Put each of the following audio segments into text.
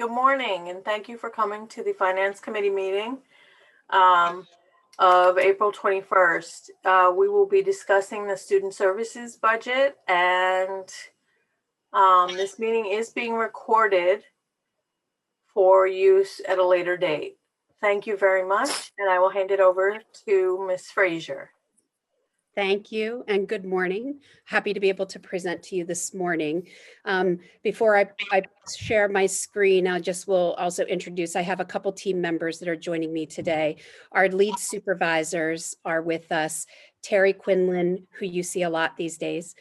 Good morning, and thank you for coming to the Finance Committee meeting of April 21st. We will be discussing the student services budget, and this meeting is being recorded for use at a later date. Thank you very much, and I will hand it over to Ms. Frazier. Thank you and good morning. Happy to be able to present to you this morning. Before I share my screen, will also introduce, I have a couple team members that are joining me today. Our lead supervisors are with us. Terry Quinlan, who you see a lot these days,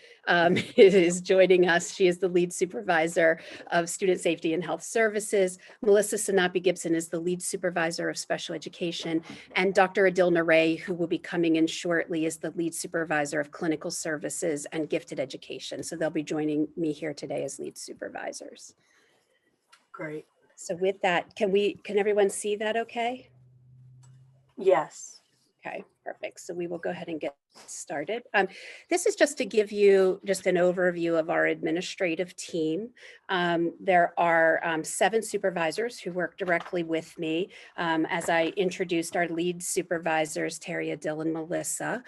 is joining us. She is the lead supervisor of Student Safety and Health Services. Melissa Sanapi Gibson is the lead supervisor of Special Education. And Dr. Adil Naray, who will be coming in shortly, is the lead supervisor of Clinical Services and Gifted Education. So they'll be joining me here today as lead supervisors. Great. So with that, can everyone see that okay? Yes. Okay, perfect. So we will go ahead and get started. This is just to give you just an overview of our administrative team. There are 7 supervisors who work directly with me. As I introduced our lead supervisors, Terry, Adil, and Melissa.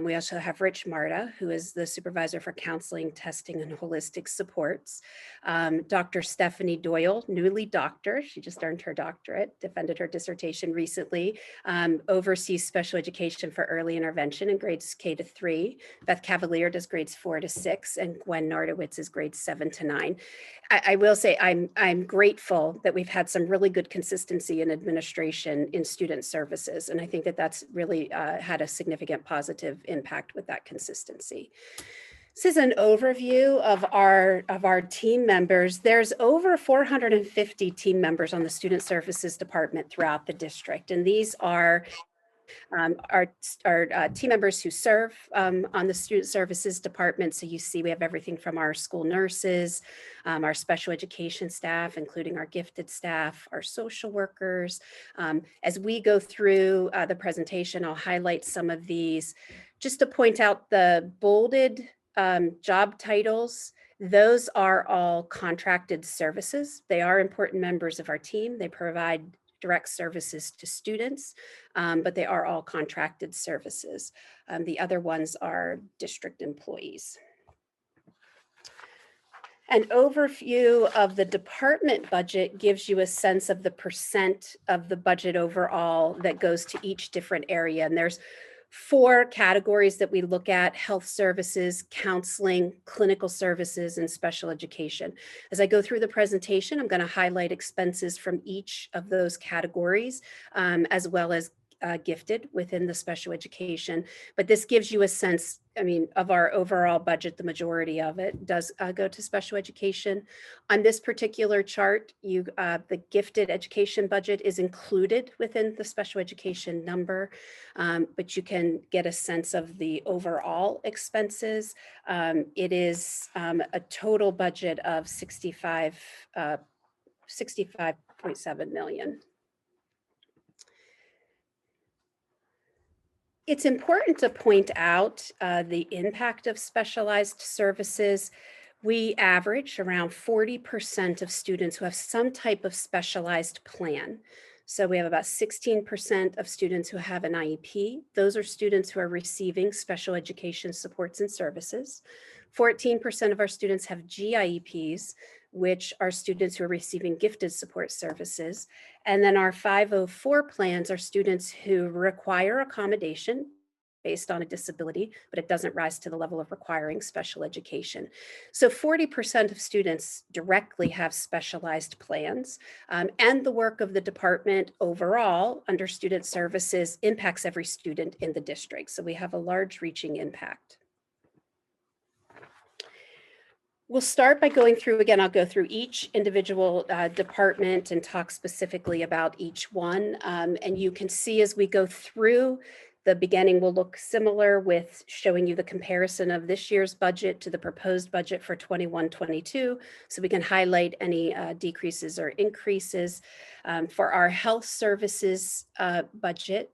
We also have Rich Marta, who is the supervisor for counseling, testing, and holistic supports. Dr. Stephanie Doyle, newly doctor, she just earned her doctorate, defended her dissertation recently, oversees special education for early intervention in grades K to 3. Beth Cavalier does grades 4 to 6, and Gwen Nardowitz is grades 7 to 9. I will say I'm grateful that we've had some really good consistency in administration in student services, and I think that that's really had a significant positive impact with that consistency. This is an overview of our team members. There's over 450 team members on the Student Services Department throughout the district, and these are our team members who serve on the Student Services Department. So you see we have everything from our school nurses, our special education staff, including our gifted staff, our social workers. As we go through the presentation, I'll highlight some of these just to point out the bolded job titles. Those are all contracted services. They are important members of our team. They provide direct services to students, but they are all contracted services. The other ones are district employees. An overview of the department budget gives you a sense of the percent of the budget overall that goes to each different area. And there's 4 categories that we look at: health services, counseling, clinical services, and special education. As I go through the presentation, I'm going to highlight expenses from each of those categories, as well as gifted within the special education. But this gives you a sense, of our overall budget. The majority of it does go to special education. On this particular chart, the gifted education budget is included within the special education number, but you can get a sense of the overall expenses. It is a total budget of $65.7 million. It's important to point out the impact of specialized services. We average around 40% of students who have some type of specialized plan. So we have about 16% of students who have an IEP. Those are students who are receiving special education supports and services. 14% of our students have GIEPs, which are students who are receiving gifted support services. And then our 504 plans are students who require accommodation based on a disability, but it doesn't rise to the level of requiring special education. So 40% of students directly have specialized plans, and the work of the department overall under student services impacts every student in the district. So we have a large reaching impact. We'll start by going through, again, I'll go through each individual department and talk specifically about each one. And you can see as we go through, the beginning will look similar with showing you the comparison of this year's budget to the proposed budget for 21-22. So we can highlight any decreases or increases. For our health services budget,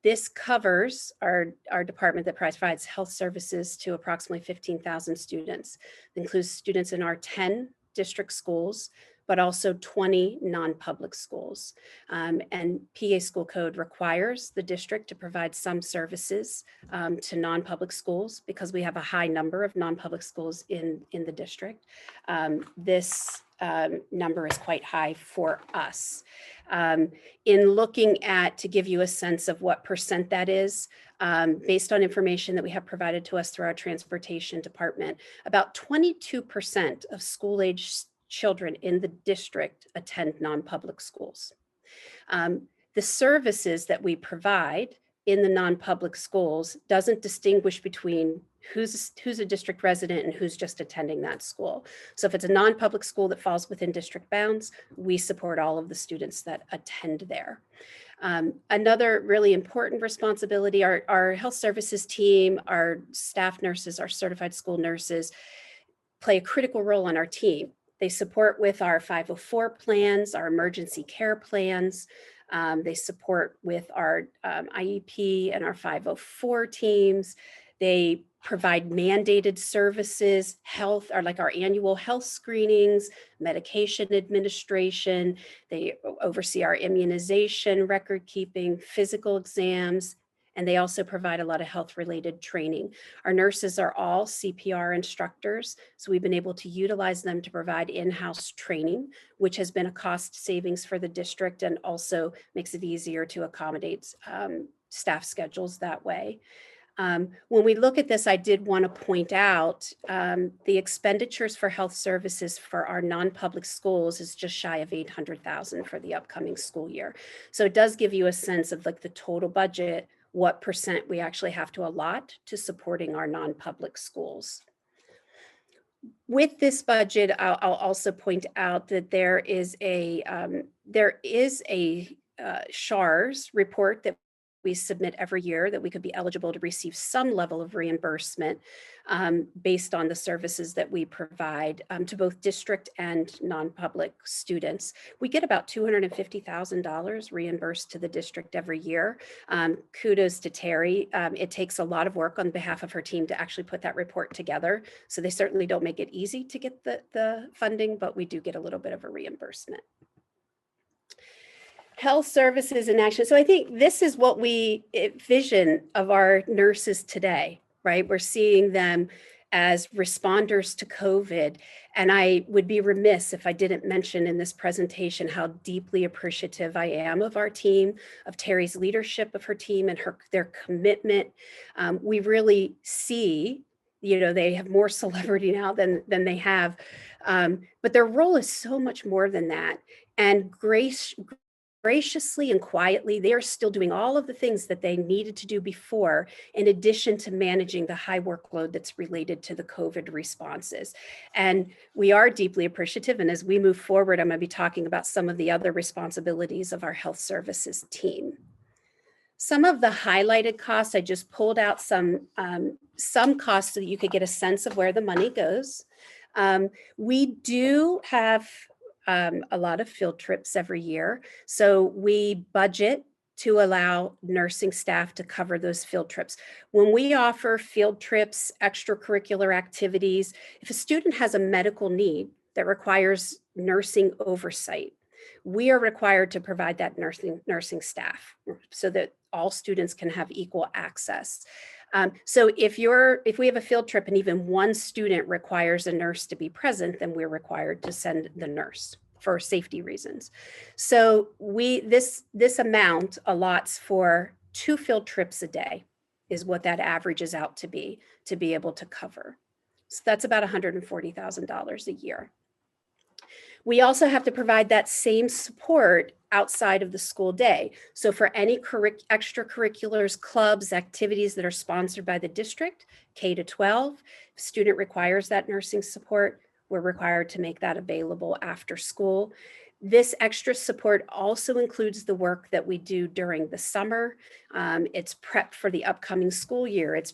this covers our department that provides health services to approximately 15,000 students. It includes students in our 10 district schools. but also 20 non-public schools. And PA school code requires the district to provide some services to non-public schools because we have a high number of non-public schools in the district. This number is quite high for us. In looking at, to give you a sense of what percent that is, based on information that we have provided to us through our transportation department, about 22% of school-age children in the district attend non-public schools. The services that we provide in the non-public schools doesn't distinguish between who's a district resident and who's just attending that school. So if it's a non-public school that falls within district bounds, we support all of the students that attend there. Another really important responsibility, our health services team, our staff nurses, our certified school nurses play a critical role on our team. They support with our 504 plans, our emergency care plans. They support with our IEP and our 504 teams. They provide mandated services, health, or like our annual health screenings, medication administration. They oversee our immunization, record keeping, physical exams, and they also provide a lot of health-related training. Our nurses are all CPR instructors, so we've been able to utilize them to provide in-house training, which has been a cost savings for the district and also makes it easier to accommodate staff schedules that way. When we look at this, I did want to point out the expenditures for health services for our non-public schools is just shy of $800,000 for the upcoming school year. So it does give you a sense of like the total budget, what percent we actually have to allot to supporting our non-public schools. With this budget, I'll also point out that there is a SHARS report that we submit every year that we could be eligible to receive some level of reimbursement based on the services that we provide to both district and non-public students. We get about $250,000 reimbursed to the district every year. Kudos to Terry. It takes a lot of work on behalf of her team to actually put that report together. So they certainly don't make it easy to get the funding, but we do get a little bit of a reimbursement. Health services in action. So I think this is what we envision of our nurses today, right? We're seeing them as responders to COVID. And I would be remiss if I didn't mention in this presentation how deeply appreciative I am of our team, of Terry's leadership of her team and their commitment. We really see, you know, they have more celebrity now than they have, but their role is so much more than that. And graciously and quietly, they are still doing all of the things that they needed to do before, in addition to managing the high workload that's related to the COVID responses. And we are deeply appreciative. And as we move forward, I'm going to be talking about some of the other responsibilities of our health services team. Some of the highlighted costs, I just pulled out some costs so that you could get a sense of where the money goes. We do have a lot of field trips every year. So we budget to allow nursing staff to cover those field trips. When we offer field trips, extracurricular activities, if a student has a medical need that requires nursing oversight, we are required to provide that nursing staff so that all students can have equal access. So if we have a field trip and even one student requires a nurse to be present, then we're required to send the nurse for safety reasons. So this amount allots for 2 field trips a day is what that averages out to be able to cover. So that's about $140,000 a year. We also have to provide that same support outside of the school day. So for any extracurriculars, clubs, activities that are sponsored by the district, K to 12, if a student requires that nursing support, we're required to make that available after school. This extra support also includes the work that we do during the summer. It's prep for the upcoming school year. It's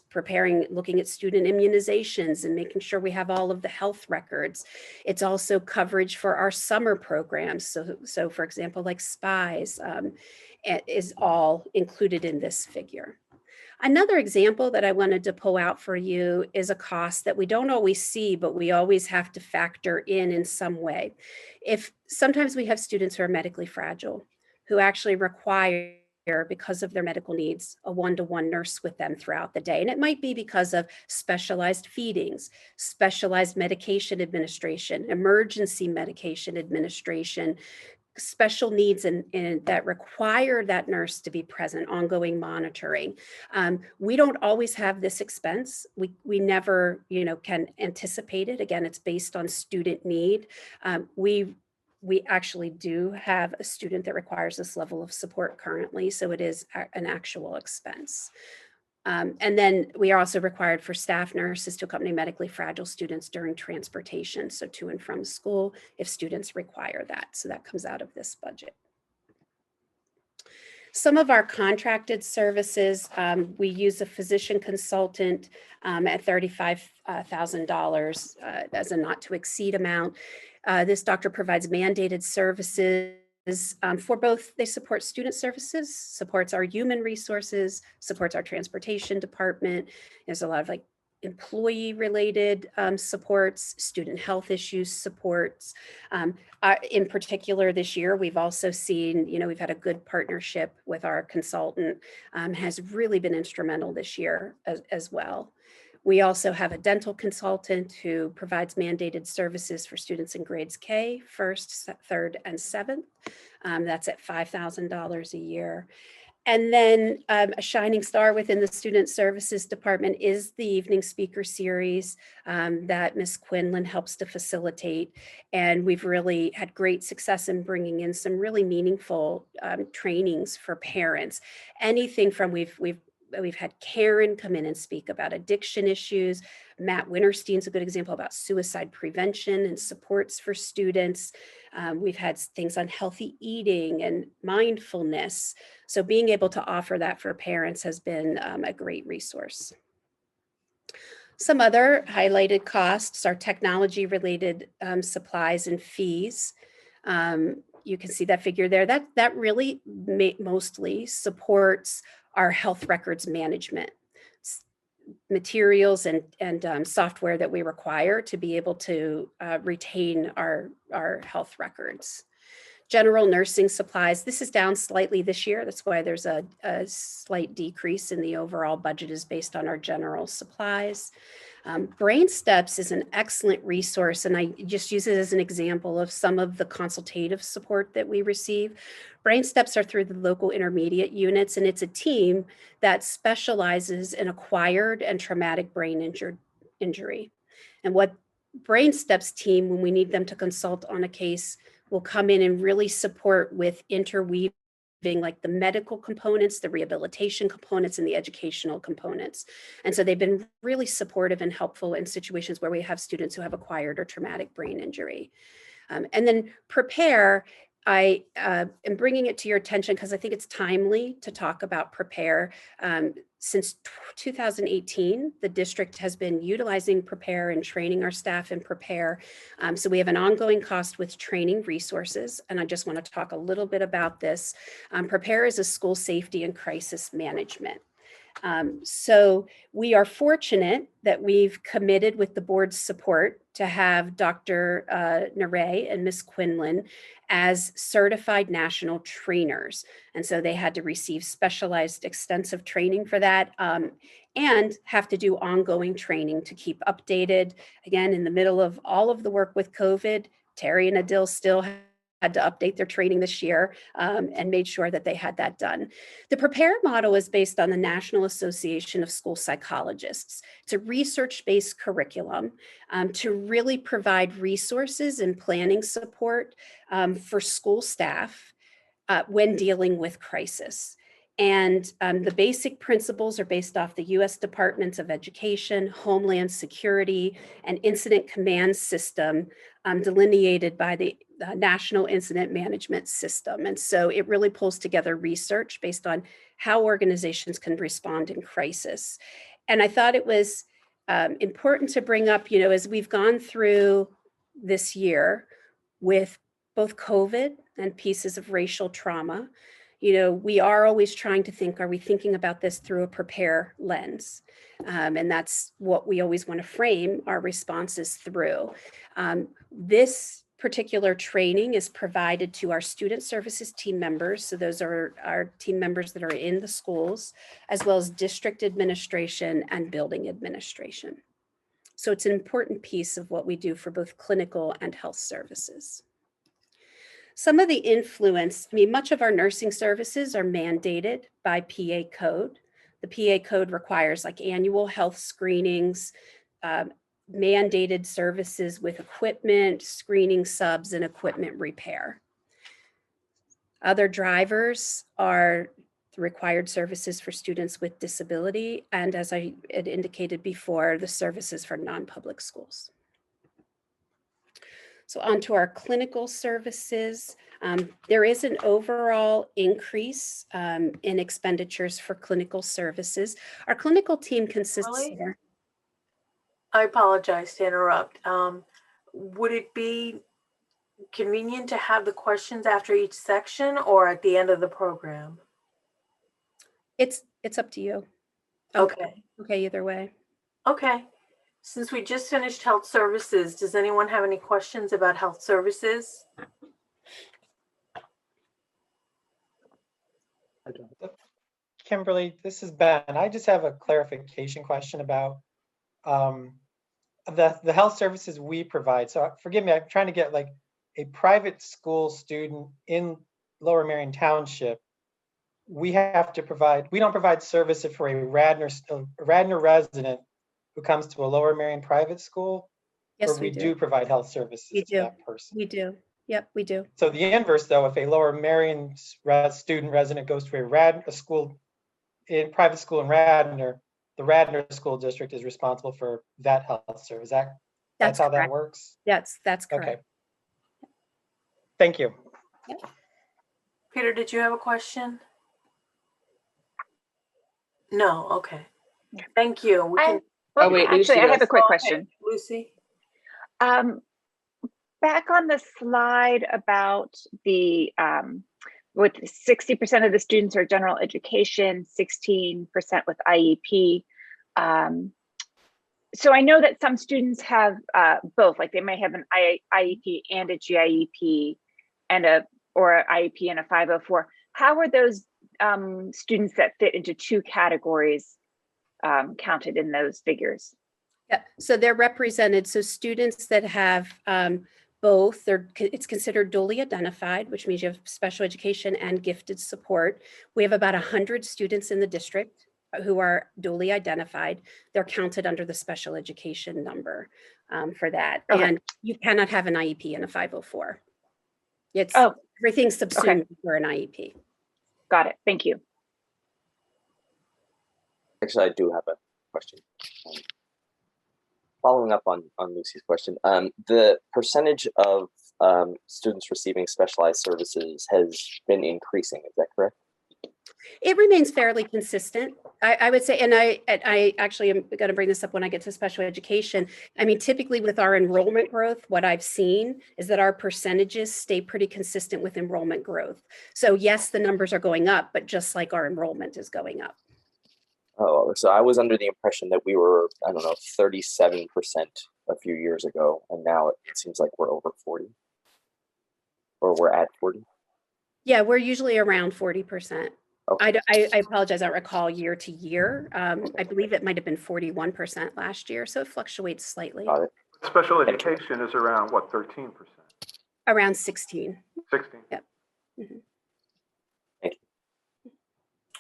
looking at student immunizations and making sure we have all of the health records. It's also coverage for our summer programs. So for example, like SPIES is all included in this figure. Another example that I wanted to pull out for you is a cost that we don't always see, but we always have to factor in some way. If sometimes we have students who are medically fragile, who actually require, because of their medical needs, a one-to-one nurse with them throughout the day. And it might be because of specialized feedings, specialized medication administration, emergency medication administration, special needs and that require that nurse to be present, ongoing monitoring. We don't always have this expense. We never, can anticipate it. Again, it's based on student need. We actually do have a student that requires this level of support currently, so it is an actual expense. And then we are also required for staff nurses to accompany medically fragile students during transportation, so to and from school, if students require that. So that comes out of this budget. Some of our contracted services, we use a physician consultant at $35,000 as a not to exceed amount. This doctor provides mandated services for both. They support student services, supports our human resources, supports our transportation department. There's a lot of employee related supports, student health issues supports. In particular this year, we've also seen, we've had a good partnership with our consultant, has really been instrumental this year as well. We also have a dental consultant who provides mandated services for students in grades K, first, third, and seventh. That's at $5,000 a year. And then a shining star within the Student Services Department is the Evening Speaker Series that Ms. Quinlan helps to facilitate. And we've really had great success in bringing in some really meaningful trainings for parents. Anything from we've had Karen come in and speak about addiction issues. Matt Winterstein's a good example about suicide prevention and supports for students. We've had things on healthy eating and mindfulness. So being able to offer that for parents has been a great resource. Some other highlighted costs are technology-related supplies and fees. You can see that figure there. That really mostly supports our health records management materials and software that we require to be able to retain our health records. General nursing supplies, this is down slightly this year. That's why there's a slight decrease in the overall budget is based on our general supplies. Brain Steps is an excellent resource, and I just use it as an example of some of the consultative support that we receive. Brain Steps are through the local intermediate units, and it's a team that specializes in acquired and traumatic brain injury. And what Brain Steps team, when we need them to consult on a case, will come in and really support with interweaving like the medical components, the rehabilitation components, and the educational components. And so they've been really supportive and helpful in situations where we have students who have acquired or traumatic brain injury. And then Prepare, I am bringing it to your attention because I think it's timely to talk about Prepare. Since 2018, the district has been utilizing Prepare and training our staff in Prepare. So we have an ongoing cost with training resources, and I just want to talk a little bit about this. Prepare is a school safety and crisis management. So we are fortunate that we've committed with the board's support to have Dr. Naray and Ms. Quinlan as certified national trainers. And so they had to receive specialized extensive training for that and have to do ongoing training to keep updated. Again, in the middle of all of the work with COVID, Terry and Adil still had to update their training this year and made sure that they had that done. The Prepare model is based on the National Association of School Psychologists. It's a research-based curriculum to really provide resources and planning support for school staff when dealing with crisis. And the basic principles are based off the U.S. Departments of Education, Homeland Security, and Incident Command System delineated by the National Incident Management System. And so it really pulls together research based on how organizations can respond in crisis. And I thought it was important to bring up, as we've gone through this year with both COVID and pieces of racial trauma, we are always trying to think, are we thinking about this through a prepare lens? And that's what we always want to frame our responses through. This particular training is provided to our student services team members. So those are our team members that are in the schools, as well as district administration and building administration. So it's an important piece of what we do for both clinical and health services. Some of the influence, much of our nursing services are mandated by PA code. The PA code requires like annual health screenings, mandated services with equipment, screening subs, and equipment repair. Other drivers are the required services for students with disability, and as I had indicated before, the services for non-public schools. So onto our clinical services. There is an overall increase in expenditures for clinical services. Our clinical team consists of... I apologize to interrupt. Would it be convenient to have the questions after each section or at the end of the program? It's up to you. Okay. Okay, either way. Okay. Since we just finished health services, does anyone have any questions about health services? I don't. Kimberly, this is Ben. I just have a clarification question about the health services we provide. So forgive me, I'm trying to get like a private school student in Lower Merion Township. We have to provide, we don't provide services for a Radnor resident who comes to a Lower Merion private school. Yes, or we do provide health services to that person. We do. Yep, we do. So the inverse, though, if a Lower Merion student resident goes to a school in private school in Radnor, the Radnor school district is responsible for that health service. That's how that works? That's correct. Okay. Thank you. Yep. Peter, did you have a question? No, okay. Thank you. Actually, I have a quick question. Lucy? Back on the slide about the, with 60% of the students are general education, 16% with IEP. So I know that some students have both, like they may have an IEP and a GIEP or an IEP and a 504. How are those students that fit into two categories counted in those figures? Yeah, so they're represented. So students that have both, it's considered dually identified, which means you have special education and gifted support. We have about 100 students in the district who are dually identified. They're counted under the special education number for that. Okay. And you cannot have an IEP and a 504. It's everything's subsumed for an IEP. Got it. Thank you. Actually, I do have a question. Following up on Lucy's question, the percentage of students receiving specialized services has been increasing. Is that correct? It remains fairly consistent, I would say, and I actually am going to bring this up when I get to special education. I mean, typically with our enrollment growth, what I've seen is that our percentages stay pretty consistent with enrollment growth. So yes, the numbers are going up, but just like our enrollment is going up. Oh, so I was under the impression that we were, I don't know, 37% a few years ago, and now it seems like we're over 40, or we're at 40. Yeah, we're usually around 40%. Okay. I apologize, I don't recall year to year. I believe it might have been 41% last year, so it fluctuates slightly. Got it. Special education is around what, 13%? Around 16. 16. Yep. Mm-hmm. Thank you.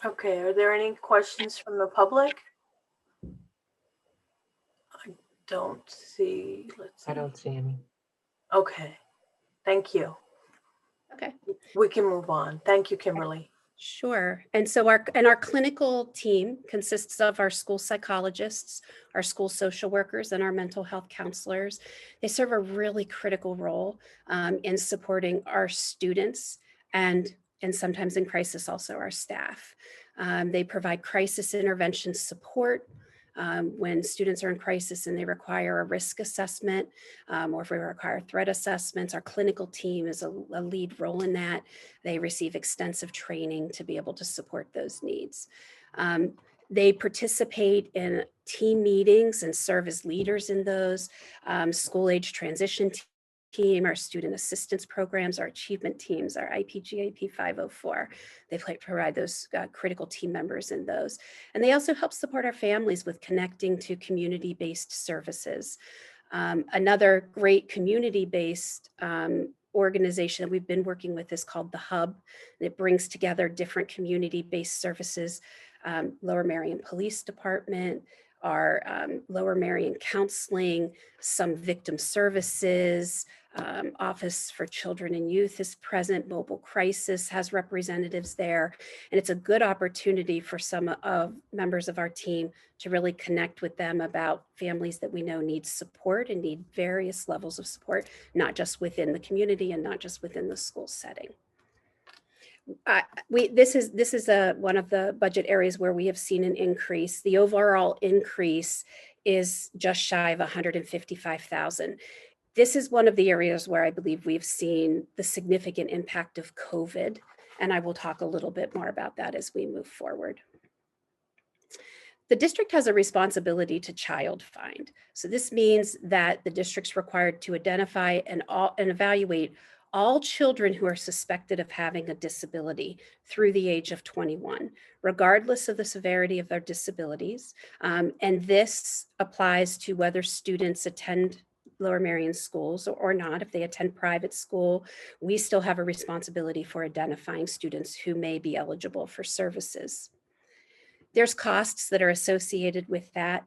Okay, are there any questions from the public? I don't see, let's see. I don't see any. Okay, thank you. Okay. We can move on. Thank you, Kimberly. Sure. And so our clinical team consists of our school psychologists, our school social workers, and our mental health counselors. They serve a really critical role in supporting our students and sometimes in crisis also our staff. They provide crisis intervention support, When students are in crisis and they require a risk assessment, or if we require threat assessments, our clinical team is a lead role in that. They receive extensive training to be able to support those needs. They participate in team meetings and serve as leaders in those. School age transition team, our student assistance programs, our achievement teams, our IPGAP 504. They provide those critical team members in those. And they also help support our families with connecting to community-based services. Another great community-based organization that we've been working with is called The Hub. And it brings together different community-based services, Lower Merion Police Department, our Lower Merion Counseling, some victim services, Office for Children and Youth is present, Mobile Crisis has representatives there, and it's a good opportunity for some of members of our team to really connect with them about families that we know need support and need various levels of support, not just within the community and not just within the school setting. This is one of the budget areas where we have seen an increase. The overall increase is just shy of 155,000. This is one of the areas where I believe we've seen the significant impact of COVID, and I will talk a little bit more about that as we move forward. The district has a responsibility to child find. So this means that the district's required to identify and evaluate all children who are suspected of having a disability through the age of 21, regardless of the severity of their disabilities. And this applies to whether students attend Lower Merion schools or not. If they attend private school, we still have a responsibility for identifying students who may be eligible for services. There's costs that are associated with that.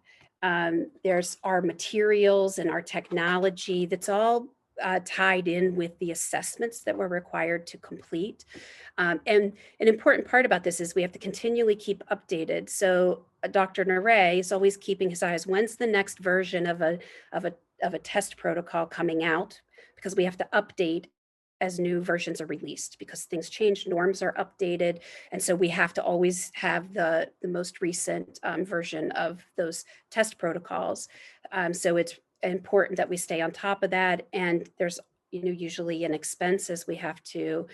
There's our materials and our technology that's all tied in with the assessments that we're required to complete. And an important part about this is we have to continually keep updated. So Dr. Naray is always keeping his eyes, when's the next version of a test protocol coming out? Because we have to update as new versions are released, because things change, norms are updated. And so we have to always have the most recent version of those test protocols. So it's important that we stay on top of that. And there's usually an expense as we have to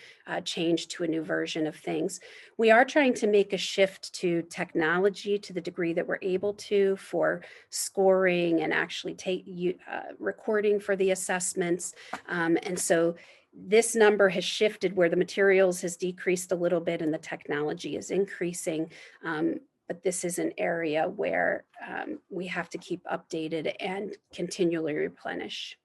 change to a new version of things. We are trying to make a shift to technology to the degree that we're able to for scoring and actually recording for the assessments. And so this number has shifted where the materials has decreased a little bit and the technology is increasing. But this is an area where we have to keep updated and continually replenish.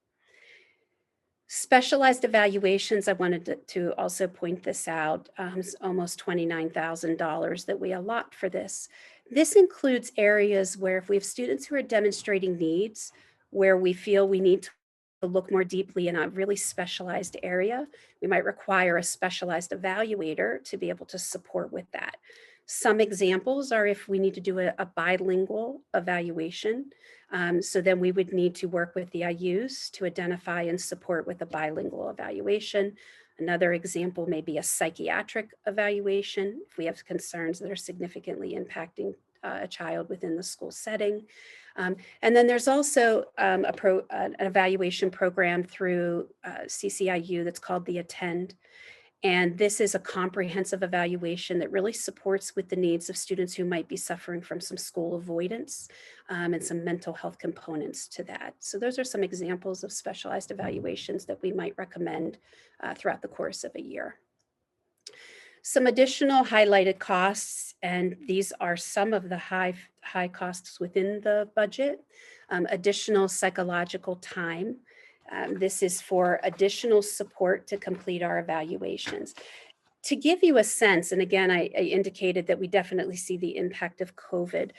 Specialized evaluations, I wanted to also point this out, it's almost $29,000 that we allot for this. This includes areas where if we have students who are demonstrating needs, where we feel we need to look more deeply in a really specialized area, we might require a specialized evaluator to be able to support with that. Some examples are if we need to do a bilingual evaluation. So then we would need to work with the IUs to identify and support with a bilingual evaluation. Another example may be a psychiatric evaluation if we have concerns that are significantly impacting a child within the school setting. And then there's also an evaluation program through CCIU that's called the Attend. And this is a comprehensive evaluation that really supports with the needs of students who might be suffering from some school avoidance and some mental health components to that. So those are some examples of specialized evaluations that we might recommend throughout the course of a year. Some additional highlighted costs, and these are some of the high costs within the budget. Additional psychological time. This is for additional support to complete our evaluations. To give you a sense, and again, I indicated that we definitely see the impact of COVID.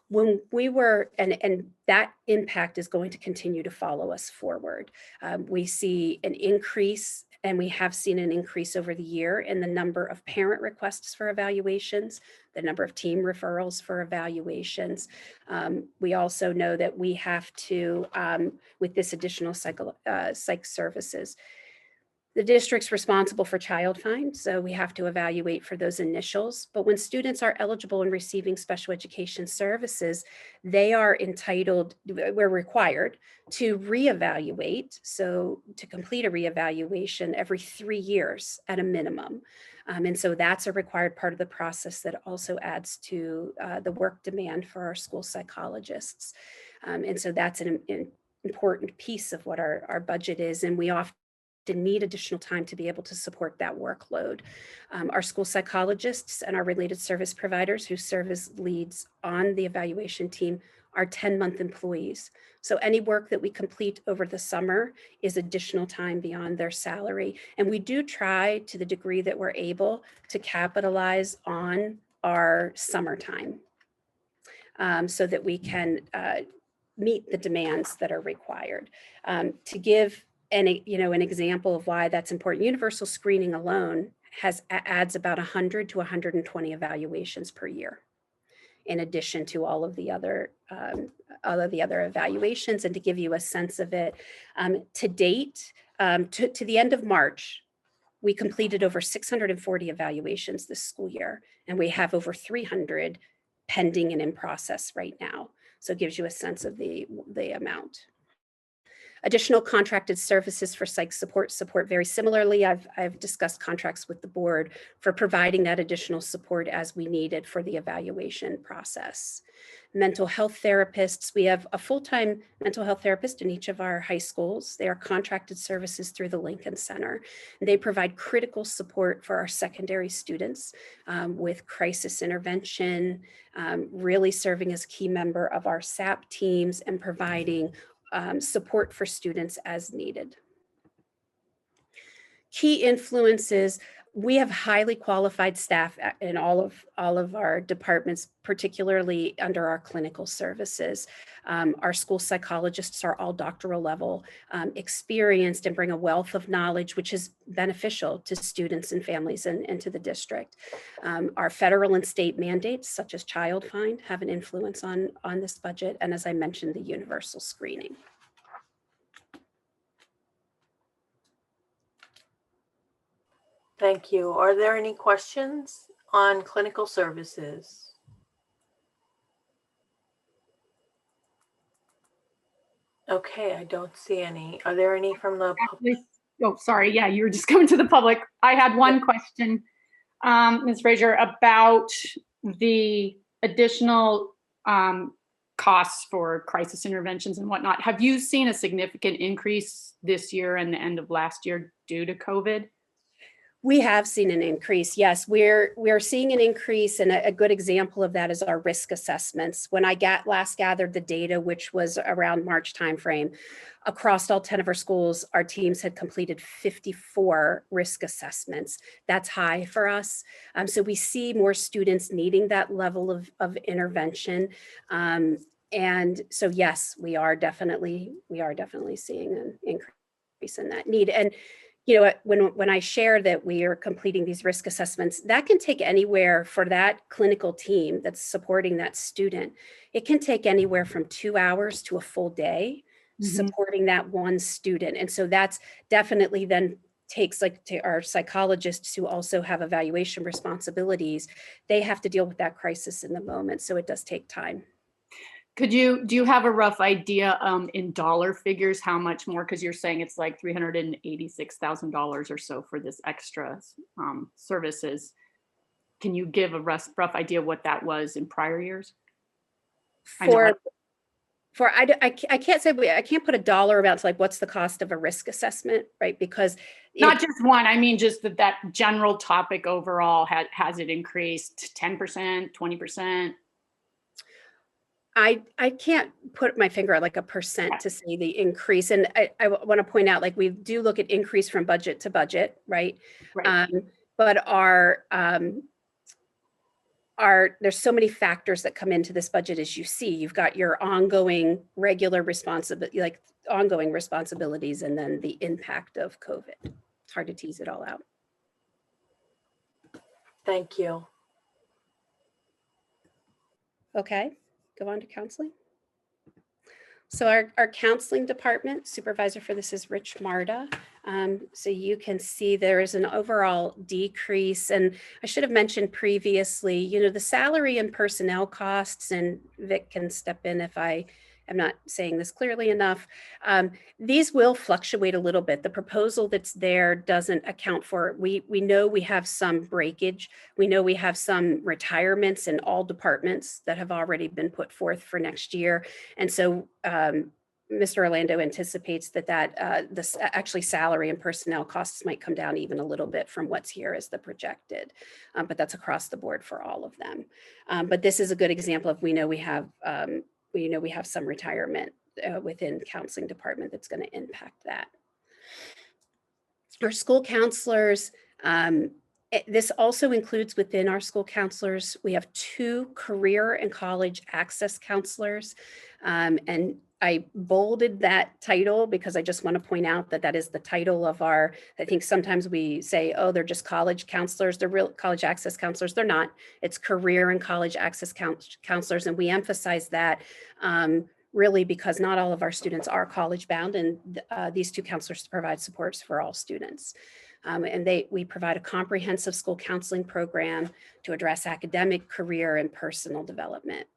When we were, and that impact is going to continue to follow us forward. We see an increase, and we have seen an increase over the year in the number of parent requests for evaluations, the number of team referrals for evaluations. We also know that we have to, with this additional psych services, The district's responsible for child find, so we have to evaluate for those initials. But when students are eligible and receiving special education services, they are entitled, we're required to reevaluate. So to complete a reevaluation every 3 years at a minimum. And so that's a required part of the process that also adds to the work demand for our school psychologists. And so that's an important piece of what our budget is. And we often need additional time to be able to support that workload. Our school psychologists and our related service providers who serve as leads on the evaluation team are 10-month employees. So any work that we complete over the summer is additional time beyond their salary. And we do try, to the degree that we're able, to capitalize on our summertime so that we can meet the demands that are required. To give an example of why that's important, universal screening alone adds about 100 to 120 evaluations per year, in addition to all of the other evaluations. And to give you a sense of it, to date, to the end of March, we completed over 640 evaluations this school year, and we have over 300 pending and in process right now. So it gives you a sense of the amount. Additional contracted services for psych support very similarly. I've discussed contracts with the board for providing that additional support as we need it for the evaluation process. Mental health therapists, we have a full-time mental health therapist in each of our high schools. They are contracted services through the Lincoln Center. They provide critical support for our secondary students with crisis intervention, really serving as a key member of our SAP teams and providing support for students as needed. Key influences, we have highly qualified staff in all of our departments, particularly under our clinical services. Our school psychologists are all doctoral level, experienced, and bring a wealth of knowledge, which is beneficial to students and families and to the district. Our federal and state mandates, such as child find, have an influence on this budget. And as I mentioned, the universal screening. Thank you. Are there any questions on clinical services? Okay, I don't see any. Are there any from the public? Oh, sorry. Yeah, you were just coming to the public. I had one question, Ms. Frazier, about the additional costs for crisis interventions and whatnot. Have you seen a significant increase this year and the end of last year due to COVID? We have seen an increase. Yes, we're seeing an increase, and a good example of that is our risk assessments. When I last gathered the data, which was around March timeframe, across all 10 of our schools, our teams had completed 54 risk assessments. That's high for us. So we see more students needing that level of intervention. And so yes, we are definitely seeing an increase in that need. And you know, when I share that we are completing these risk assessments, that can take anywhere for that clinical team that's supporting that student. It can take anywhere from 2 hours to a full day supporting that one student. And so that's definitely then takes, like, to our psychologists who also have evaluation responsibilities, they have to deal with that crisis in the moment. So it does take time. Do you have a rough idea in dollar figures, how much more? Because you're saying it's like $386,000 or so for this extra services. Can you give a rough idea what that was in prior years? I can't say, I can't put a dollar amount to, like, what's the cost of a risk assessment, right? Because not just one, I mean, just that general topic overall, has it increased 10%, 20%? I can't put my finger at like a percent to say the increase. And I want to point out, like, we do look at increase from budget to budget, right? But there's so many factors that come into this budget, as you see. You've got your ongoing regular responsibility, like ongoing responsibilities, and then the impact of COVID. It's hard to tease it all out. Thank you. Okay. Go on to counseling. So our counseling department supervisor for this is Rich Marta. So you can see there is an overall decrease. And I should have mentioned previously, you know, the salary and personnel costs, and Vic can step in if I am not saying this clearly enough. These will fluctuate a little bit. The proposal that's there doesn't account for, we know we have some breakage. We know we have some retirements in all departments that have already been put forth for next year. And so Mr. Orlando anticipates that this actually salary and personnel costs might come down even a little bit from what's here as the projected, but that's across the board for all of them. But this is a good example of we know we have some retirement within counseling department that's going to impact that. Our school counselors, this also includes within our school counselors, we have 2 career and college access counselors. And I bolded that title because I just want to point out that that is the title of our, I think sometimes we say, oh, they're just college counselors, they're real college access counselors. They're not. It's career and college access counselors. And we emphasize that really because not all of our students are college bound, and these 2 counselors provide supports for all students. And we provide a comprehensive school counseling program to address academic, career, and personal development.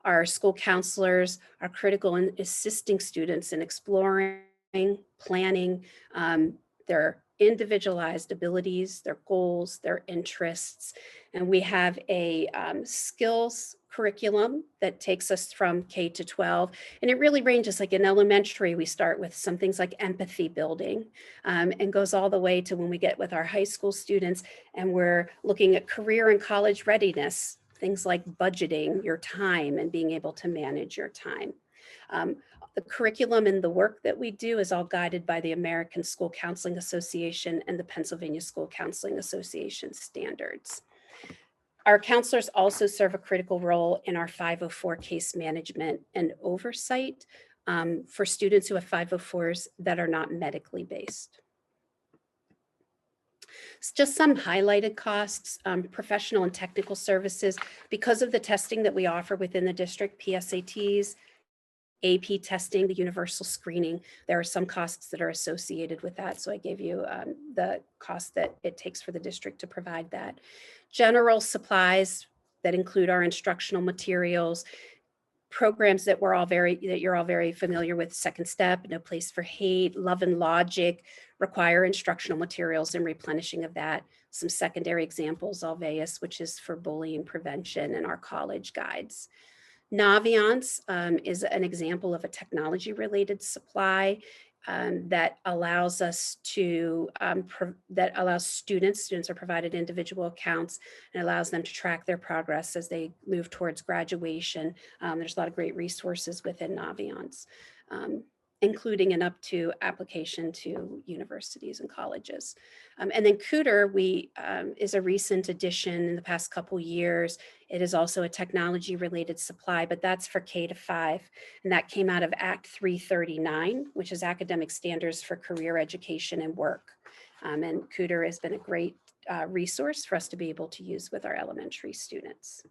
Our school counselors are critical in assisting students in exploring, planning their individualized abilities, their goals, their interests. And we have a skills curriculum that takes us from K to 12. And it really ranges, like in elementary, we start with some things like empathy building and goes all the way to when we get with our high school students and we're looking at career and college readiness, things like budgeting your time and being able to manage your time. The curriculum and the work that we do is all guided by the American School Counseling Association and the Pennsylvania School Counseling Association standards. Our counselors also serve a critical role in our 504 case management and oversight for students who have 504s that are not medically based. It's just some highlighted costs, professional and technical services. Because of the testing that we offer within the district, PSATs, AP testing, the universal screening, there are some costs that are associated with that. So I gave you the cost that it takes for the district to provide that. General supplies that include our instructional materials, programs that you're all very familiar with, Second Step, No Place for Hate, Love and Logic, require instructional materials and replenishing of that. Some secondary examples, Alveus, which is for bullying prevention, and our college guides. Naviance is an example of a technology-related supply that allows us to, that allows students are provided individual accounts and allows them to track their progress as they move towards graduation. There's a lot of great resources within Naviance, including an up to application to universities and colleges. And then Cooter is a recent addition in the past couple years. It is also a technology related supply, but that's for K to 5. And that came out of Act 339, which is academic standards for career education and work. And Cooter has been a great resource for us to be able to use with our elementary students.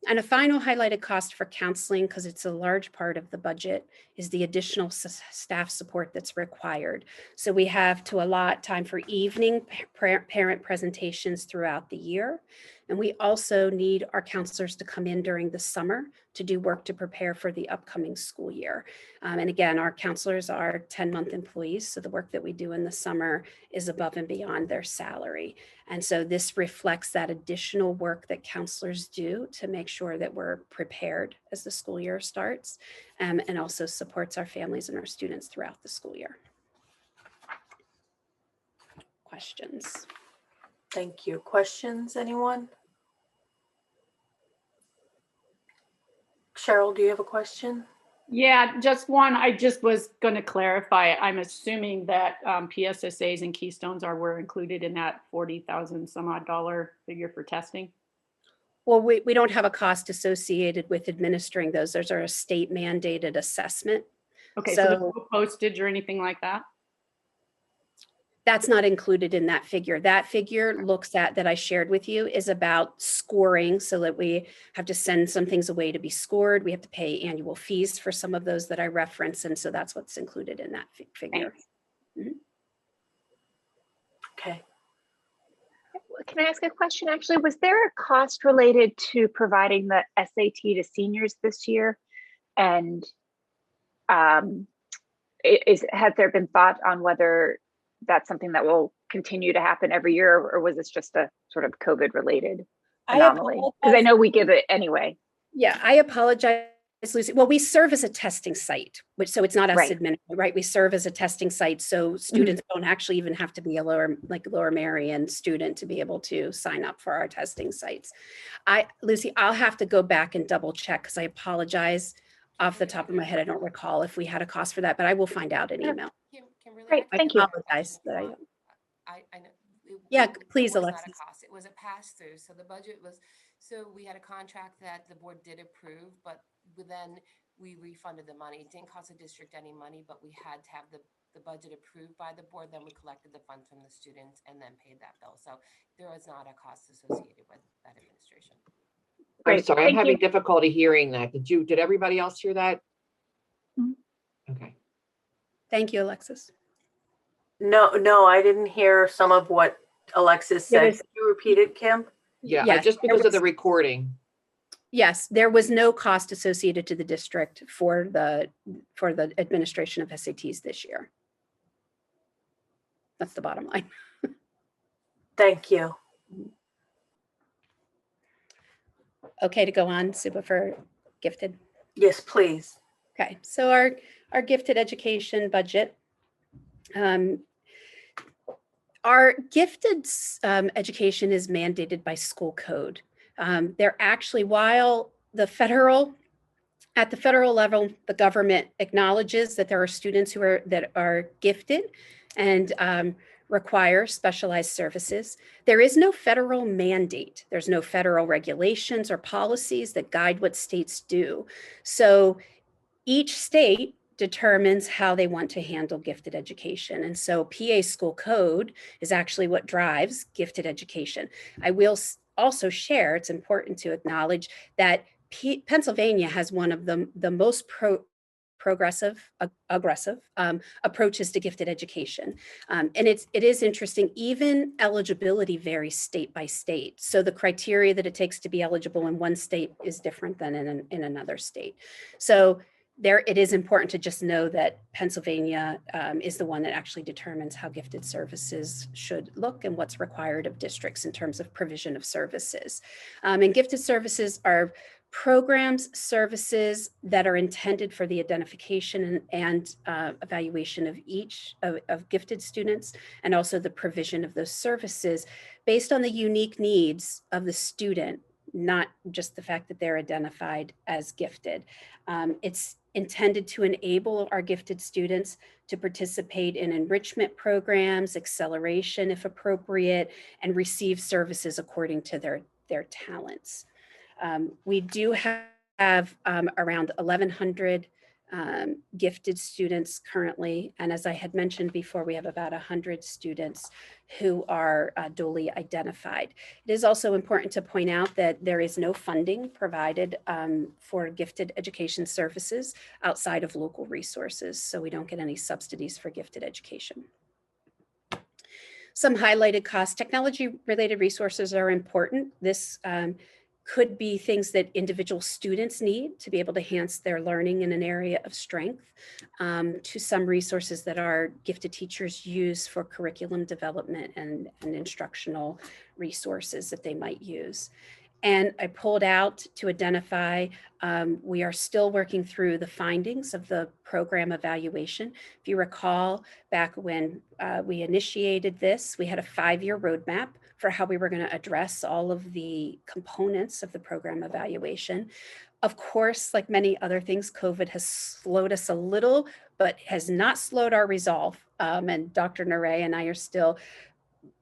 And a final highlighted cost for counseling, because it's a large part of the budget, is the additional staff support that's required. So we have to allot time for evening parent presentations throughout the year. And we also need our counselors to come in during the summer to do work to prepare for the upcoming school year. And again, our counselors are 10-month employees, so the work that we do in the summer is above and beyond their salary. And so this reflects that additional work that counselors do to make sure that we're prepared as the school year starts, and also supports our families and our students throughout the school year. Questions? Thank you. Questions, anyone? Cheryl, do you have a question? Yeah, just one. I just was going to clarify. I'm assuming that PSSAs and Keystones were included in that $40,000 some odd dollar figure for testing. Well, we don't have a cost associated with administering those. Those are a state mandated assessment. Okay, so there's no postage or anything like that? That's not included in that figure. That figure looks at, that I shared with you, is about scoring, so that we have to send some things away to be scored. We have to pay annual fees for some of those that I referenced. And so that's what's included in that figure. Mm-hmm. Okay. Can I ask a question? Actually, was there a cost related to providing the SAT to seniors this year? And has there been thought on whether that's something that will continue to happen every year, or was this just a sort of COVID related anomaly? Because I know we give it anyway. Yeah, I apologize, Lucy. Well, we serve as a testing site, so it's not us administering, right? We serve as a testing site, so students don't actually even have to be a Lower Merion student to be able to sign up for our testing sites. Lucy, I'll have to go back and double check because I apologize. Off the top of my head, I don't recall if we had a cost for that, but I will find out an email. Great, thank you. I apologize that I don't. I know. Yeah, please, it was Alexis. Not a cost. It was a pass through. So the budget was, so we had a contract that the board did approve, but then we refunded the money. It didn't cost the district any money, but we had to have the budget approved by the board. Then we collected the funds from the students and then paid that bill. So there was not a cost associated with that administration. I'm Great, sorry, I'm thank having you. difficulty hearing that. Did everybody else hear that? Okay. Thank you, Alexis. No, I didn't hear some of what Alexis said. was- Could you repeat it, Kim? Yeah, Yes, just because of the recording. Yes, there was no cost associated to the district for the administration of SATs this year. That's the bottom line. Thank you. Okay, to go on, Suba, for gifted. Yes, please. Okay, so our gifted education budget. Our gifted education is mandated by school code. They're actually, while at the federal level, the government acknowledges that there are students that are gifted and require specialized services. There is no federal mandate. There's no federal regulations or policies that guide what states do. So each state determines how they want to handle gifted education. And so PA school code is actually what drives gifted education. I will also share, it's important to acknowledge that Pennsylvania has one of the most aggressive approaches to gifted education. And it is interesting, even eligibility varies state by state. So the criteria that it takes to be eligible in one state is different than in another state. So it is important to just know that Pennsylvania is the one that actually determines how gifted services should look and what's required of districts in terms of provision of services. And gifted services are programs, services that are intended for the identification and evaluation of each of gifted students, and also the provision of those services based on the unique needs of the student, not just the fact that they're identified as gifted. It's intended to enable our gifted students to participate in enrichment programs, acceleration if appropriate, and receive services according to their talents. We do have around 1,100 gifted students currently. And as I had mentioned before, we have about 100 students who are duly identified. It is also important to point out that there is no funding provided for gifted education services outside of local resources. So we don't get any subsidies for gifted education. Some highlighted costs. Technology-related resources are important. This could be things that individual students need to be able to enhance their learning in an area of strength, to some resources that our gifted teachers use for curriculum development and instructional resources that they might use. And I pulled out to identify, we are still working through the findings of the program evaluation. If you recall, back when we initiated this, we had a 5-year roadmap for how we were going to address all of the components of the program evaluation. Of course, like many other things, COVID has slowed us a little, but has not slowed our resolve. And Dr. Naray and I are still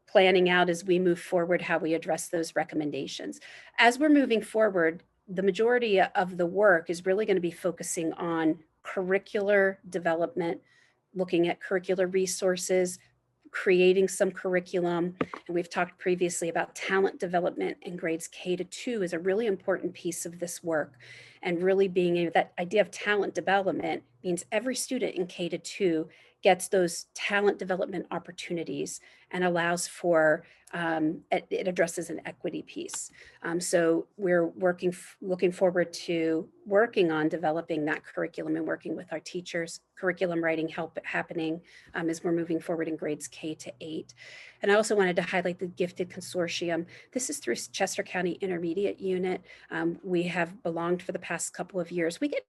planning out as we move forward how we address those recommendations. As we're moving forward, the majority of the work is really going to be focusing on curricular development, looking at curricular resources, creating some curriculum. And we've talked previously about talent development in grades K-2 is a really important piece of this work. And really being able, that idea of talent development means every student in K-2 gets those talent development opportunities. and allows for, it addresses an equity piece. So we're looking forward to working on developing that curriculum and working with our teachers, curriculum writing happening as we're moving forward in grades K to 8. And I also wanted to highlight the Gifted Consortium. This is through Chester County Intermediate Unit. We have belonged for the past couple of years. We get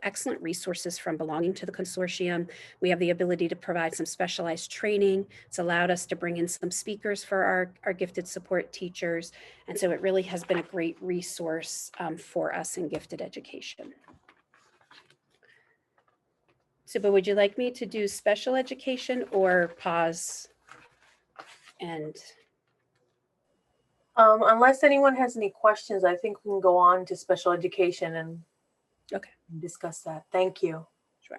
excellent resources from belonging to the consortium. We have the ability to provide some specialized training. It's allowed us to bring in some speakers for our gifted support teachers. And so it really has been a great resource for us in gifted education. So, but would you like me to do special education or pause? And unless anyone has any questions, I think we can go on to special education and discuss that. Thank you. Sure.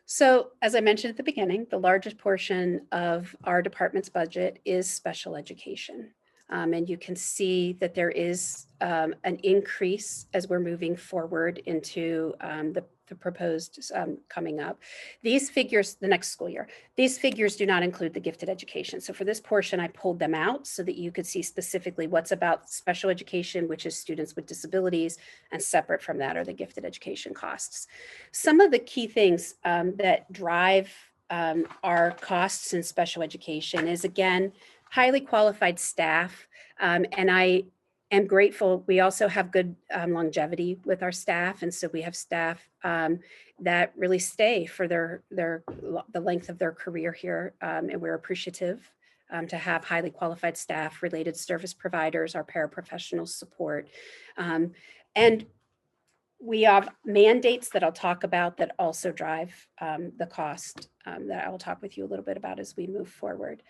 So as I mentioned at the beginning, the largest portion of our department's budget is special education. And you can see that there is an increase as we're moving forward into the proposed coming up. These figures, the next school year, these figures do not include the gifted education. So for this portion, I pulled them out so that you could see specifically what's about special education, which is students with disabilities, and separate from that are the gifted education costs. Some of the key things that drive our costs in special education is, again, highly qualified staff. And I am grateful. We also have good longevity with our staff. And so we have staff that really stay for the length of their career here. And we're appreciative to have highly qualified staff, related service providers, our paraprofessional support. And we have mandates that I'll talk about that also drive the cost that I will talk with you a little bit about as we move forward.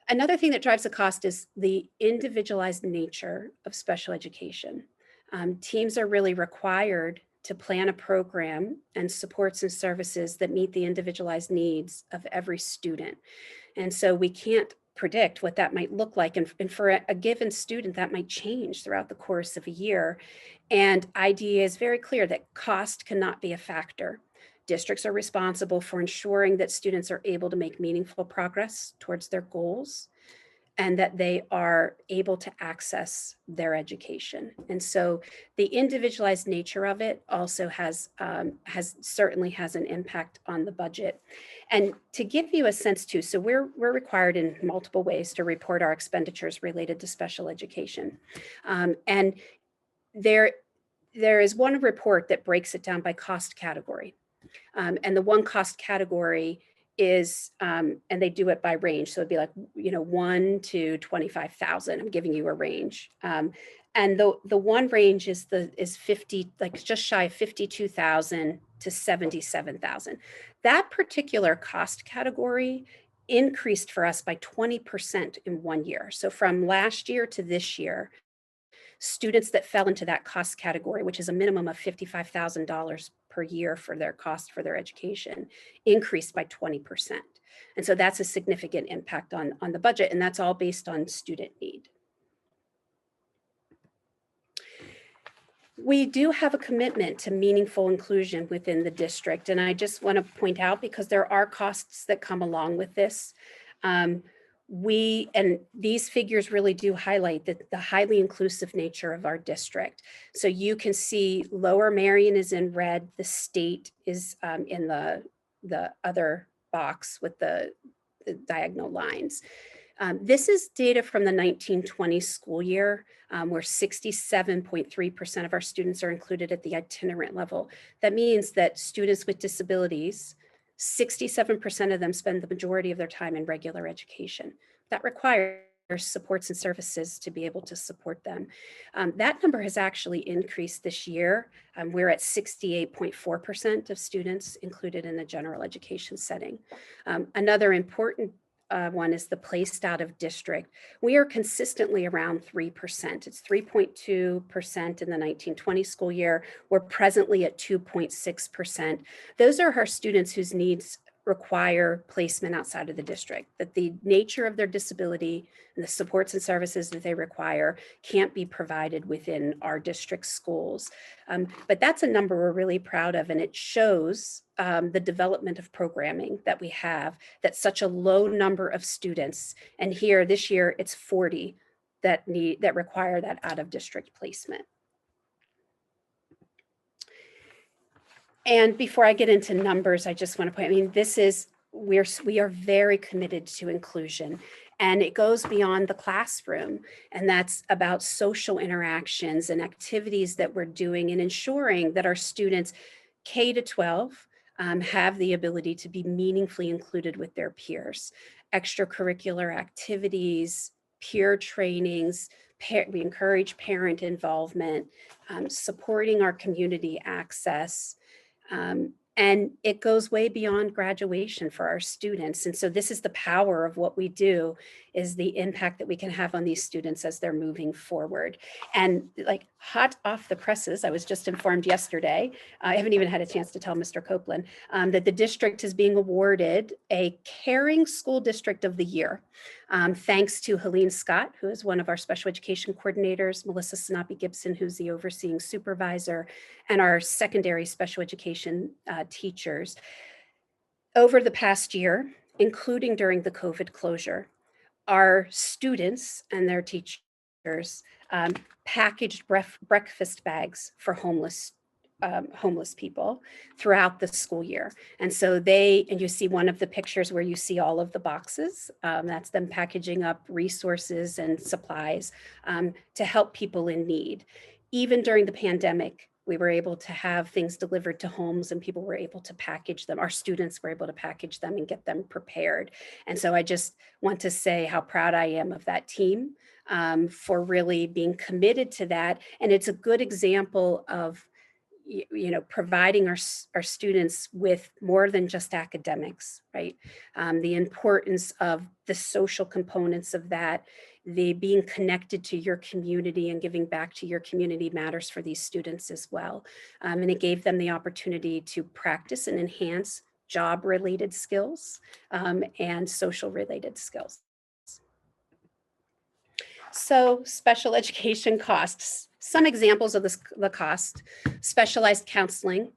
Another thing that drives the cost is the individualized nature of special education. Teams are really required to plan a program and supports and services that meet the individualized needs of every student. And so we can't predict what that might look like. And for a given student, that might change throughout the course of a year. And IDEA is very clear that cost cannot be a factor. Districts are responsible for ensuring that students are able to make meaningful progress towards their goals and that they are able to access their education. And so the individualized nature of it also certainly has an impact on the budget. And to give you a sense too, so we're required in multiple ways to report our expenditures related to special education. And there is one report that breaks it down by cost category. And the one cost category is, and they do it by range. So it'd be like, 1 to 25,000. I'm giving you a range. And the one range is 50, like just shy of 52,000 to 77,000. That particular cost category increased for us by 20% in 1 year. So from last year to this year, students that fell into that cost category, which is a minimum of $55,000 per year for their cost for their education, increased by 20%. And so that's a significant impact on the budget, and that's all based on student need. We do have a commitment to meaningful inclusion within the district, and I just want to point out, because there are costs that come along with this. And these figures really do highlight the highly inclusive nature of our district. So you can see Lower Marion is in red, the state is in the other box with the diagonal lines. This is data from the 1920 school year, where 67.3% of our students are included at the itinerant level. That means that students with disabilities, 67% of them spend the majority of their time in regular education. That requires supports and services to be able to support them. That number has actually increased this year. We're at 68.4% of students included in the general education setting. Another important one is the placed out of district. We are consistently around 3%. It's 3.2% in the 1920 school year. We're presently at 2.6%. Those are our students whose needs require placement outside of the district, that the nature of their disability and the supports and services that they require can't be provided within our district schools. But that's a number we're really proud of, and it shows the development of programming that we have, that such a low number of students, and here this year it's 40 that require that out of district placement. And before I get into numbers, I just want to point, I mean, we are very committed to inclusion, and it goes beyond the classroom. And that's about social interactions and activities that we're doing and ensuring that our students K to 12 have the ability to be meaningfully included with their peers. Extracurricular activities, peer trainings, we encourage parent involvement, supporting our community access. And it goes way beyond graduation for our students. And so this is the power of what we do, is the impact that we can have on these students as they're moving forward. And like hot off the presses, I was just informed yesterday, I haven't even had a chance to tell Mr. Copeland, that the district is being awarded a Caring School District of the Year. Thanks to Helene Scott, who is one of our special education coordinators, Melissa Sinapi Gibson, who's the overseeing supervisor, and our secondary special education teachers. Over the past year, including during the COVID closure, our students and their teachers packaged breakfast bags for homeless people throughout the school year. And so and you see one of the pictures where you see all of the boxes, that's them packaging up resources and supplies to help people in need. Even during the pandemic, we were able to have things delivered to homes, and people were able to package them. Our students were able to package them and get them prepared. And so I just want to say how proud I am of that team for really being committed to that. And it's a good example of providing our students with more than just academics, right? The importance of the social components of that, the being connected to your community and giving back to your community matters for these students as well. And it gave them the opportunity to practice and enhance job-related skills and social-related skills. So special education costs. Some examples of the cost: specialized counseling.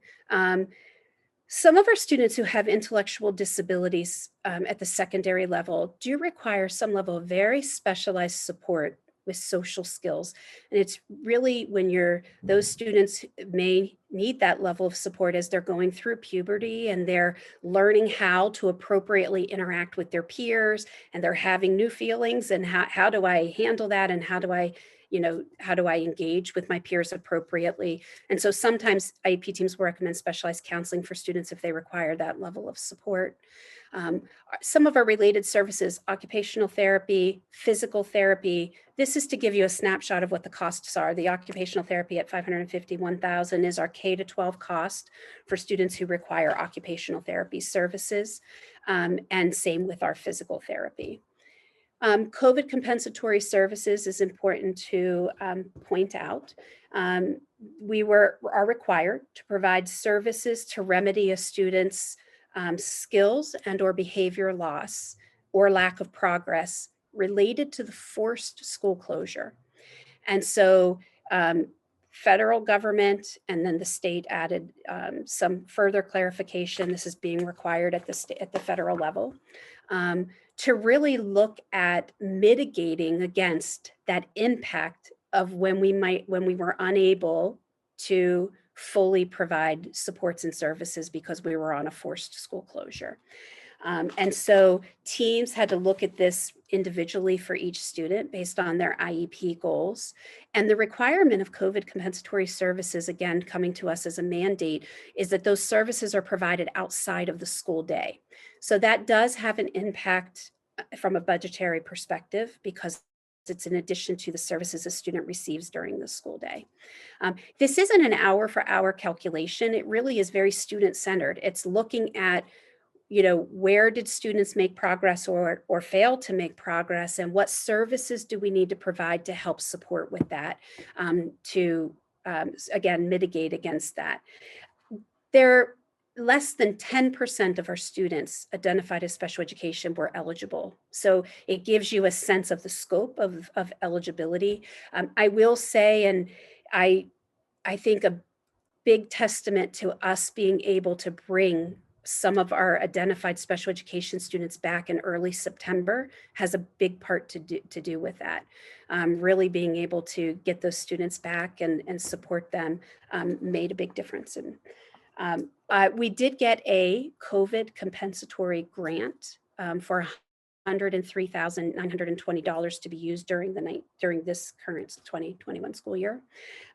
Some of our students who have intellectual disabilities at the secondary level do require some level of very specialized support with social skills. And it's really when those students may need that level of support as they're going through puberty and they're learning how to appropriately interact with their peers, and they're having new feelings, and how do I handle that, and how do I engage with my peers appropriately? And so sometimes IEP teams will recommend specialized counseling for students if they require that level of support. Some of our related services: occupational therapy, physical therapy. This is to give you a snapshot of what the costs are. The occupational therapy at $551,000 is our K to 12 cost for students who require occupational therapy services, and same with our physical therapy. COVID compensatory services is important to point out. We are required to provide services to remedy a student's skills and or behavior loss or lack of progress related to the forced school closure. And so federal government and then the state added some further clarification. This is being required at the federal level to really look at mitigating against that impact of when we were unable to fully provide supports and services because we were on a forced school closure. And so teams had to look at this individually for each student based on their IEP goals. And the requirement of COVID compensatory services, again, coming to us as a mandate, is that those services are provided outside of the school day. So that does have an impact from a budgetary perspective because it's in addition to the services a student receives during the school day. This isn't an hour for hour calculation. It really is very student-centered. It's looking at where did students make progress or fail to make progress, and what services do we need to provide to help support with that to again mitigate against that. less than 10% of our students identified as special education were eligible. So it gives you a sense of the scope of eligibility. I will say, and I think a big testament to us being able to bring some of our identified special education students back in early September has a big part to do with that. Really being able to get those students back and support them made a big difference. And we did get a COVID compensatory grant for $103,920 to be used during this current 2021 school year,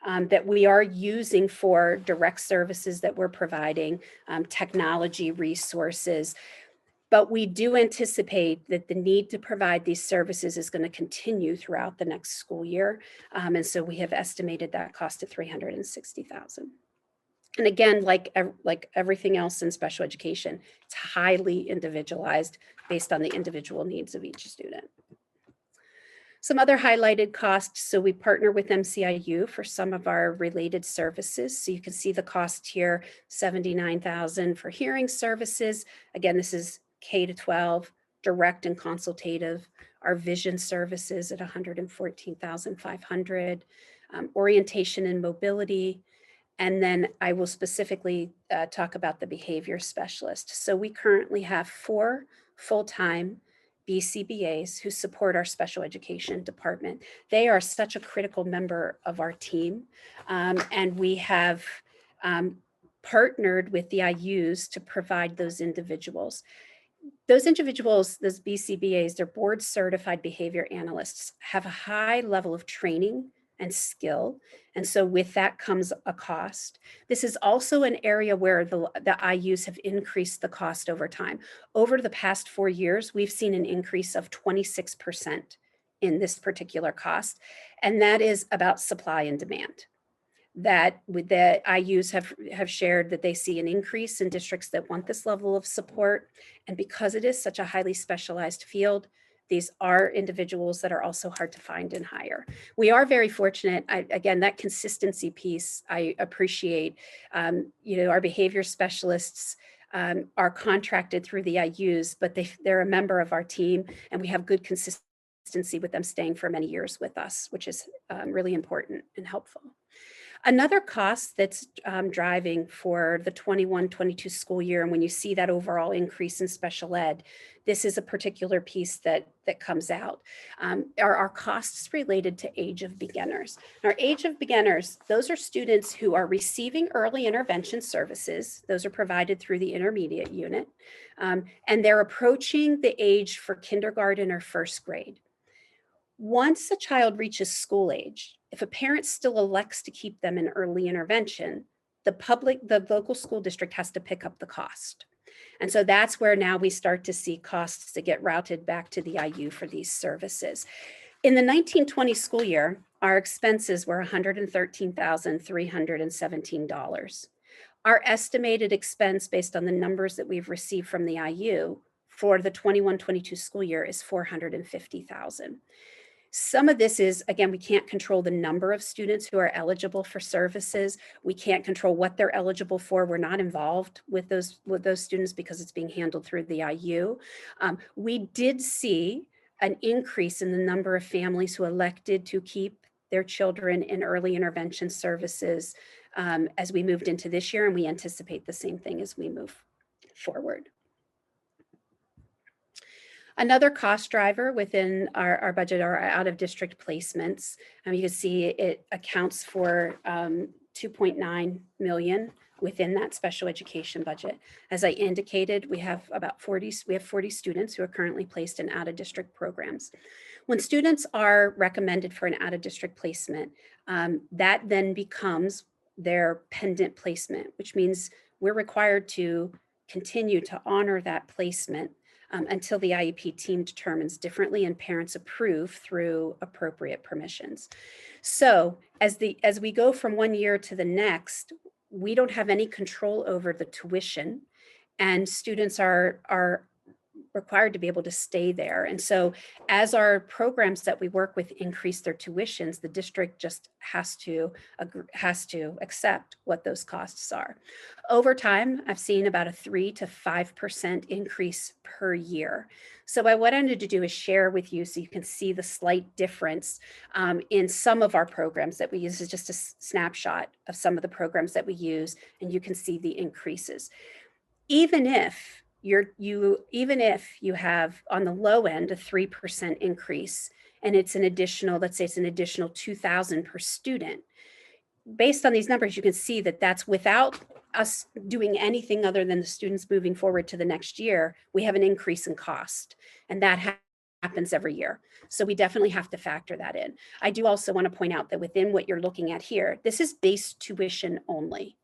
that we are using for direct services that we're providing, technology resources. But we do anticipate that the need to provide these services is going to continue throughout the next school year. And so we have estimated that cost at $360,000. And again, like everything else in special education, it's highly individualized based on the individual needs of each student. Some other highlighted costs. So we partner with MCIU for some of our related services. So you can see the cost here, $79,000 for hearing services. Again, this is K-12, direct and consultative. Our vision services at $114,500. Orientation and mobility. And then I will specifically talk about the behavior specialist. So we currently have 4 full-time BCBAs who support our special education department. They are such a critical member of our team. And we have partnered with the IUs to provide those individuals. Those individuals, those BCBAs, they're board certified behavior analysts, have a high level of training and skill. And so with that comes a cost. This is also an area where the IUs have increased the cost over time. Over the past 4 years, we've seen an increase of 26% in this particular cost. And that is about supply and demand. That with the IUs have shared that they see an increase in districts that want this level of support. And because it is such a highly specialized field, these are individuals that are also hard to find and hire. We are very fortunate. Again, that consistency piece, I appreciate. Our behavior specialists are contracted through the IUs, but they're a member of our team, and we have good consistency with them staying for many years with us, which is really important and helpful. Another cost that's driving for the 21-22 school year, and when you see that overall increase in special ed, this is a particular piece that comes out, are our costs related to age of beginners. Our age of beginners, those are students who are receiving early intervention services. Those are provided through the intermediate unit, and they're approaching the age for kindergarten or first grade. Once a child reaches school age, if a parent still elects to keep them in early intervention, the local school district has to pick up the cost. And so that's where now we start to see costs that get routed back to the IU for these services. In the 1920 school year, our expenses were $113,317. Our estimated expense based on the numbers that we've received from the IU for the 21-22 school year is $450,000. Some of this is, again, we can't control the number of students who are eligible for services. We can't control what they're eligible for. We're not involved with those students because it's being handled through the IU. We did see an increase in the number of families who elected to keep their children in early intervention services as we moved into this year, and we anticipate the same thing as we move forward. Another cost driver within our budget are out-of-district placements. You can see it accounts for $2.9 million within that special education budget. As I indicated, we have 40 students who are currently placed in out-of-district programs. When students are recommended for an out-of-district placement, that then becomes their pendant placement, which means we're required to continue to honor that placement until the IEP team determines differently and parents approve through appropriate permissions. So as we go from one year to the next, we don't have any control over the tuition, and students are required to be able to stay there. And so as our programs that we work with increase their tuitions, the district just has to accept what those costs are. Over time, I've seen about a 3 to 5% increase per year. So what I wanted to do is share with you so you can see the slight difference in some of our programs that we use. Is just a snapshot of some of the programs that we use, and you can see the increases. Even if you have on the low end a 3% increase, and it's an additional, let's say it's an additional $2,000 per student. Based on these numbers, you can see that that's without us doing anything other than the students moving forward to the next year. We have an increase in cost, and that happens every year. So we definitely have to factor that in. I do also want to point out that within what you're looking at here, this is base tuition only.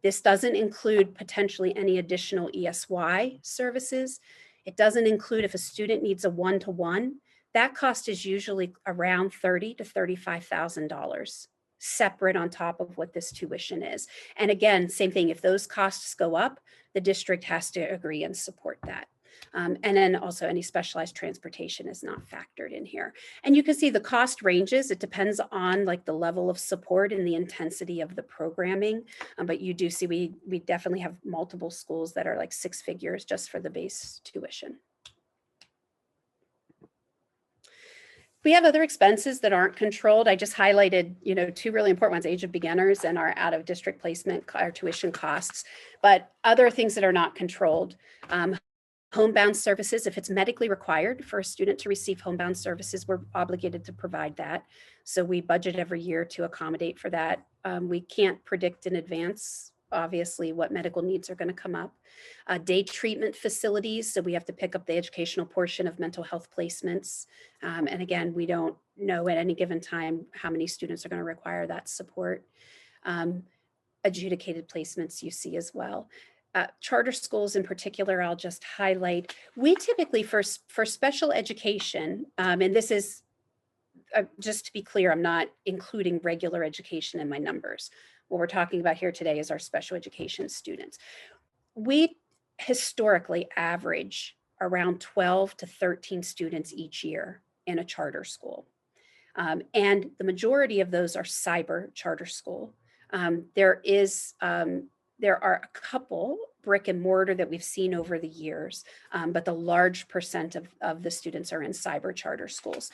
This doesn't include potentially any additional ESY services. It doesn't include if a student needs a one-to-one. That cost is usually around $30,000 to $35,000 separate on top of what this tuition is. And again, same thing, if those costs go up, the district has to agree and support that. And then also any specialized transportation is not factored in here. And you can see the cost ranges. It depends on like the level of support and the intensity of the programming. But you do see we definitely have multiple schools that are like 6 figures just for the base tuition. We have other expenses that aren't controlled. I just highlighted, 2 really important ones, age of beginners and our out of district placement, our tuition costs, but other things that are not controlled. Homebound services, if it's medically required for a student to receive homebound services, we're obligated to provide that. So we budget every year to accommodate for that. We can't predict in advance, obviously, what medical needs are going to come up. Day treatment facilities, so we have to pick up the educational portion of mental health placements. And again, we don't know at any given time how many students are going to require that support. Adjudicated placements you see as well. Charter schools in particular, I'll just highlight. We typically, for special education, and this is, just to be clear, I'm not including regular education in my numbers. What we're talking about here today is our special education students. We historically average around 12 to 13 students each year in a charter school. And the majority of those are cyber charter school. There are a couple brick and mortar that we've seen over the years, but the large percent of the students are in cyber charter schools.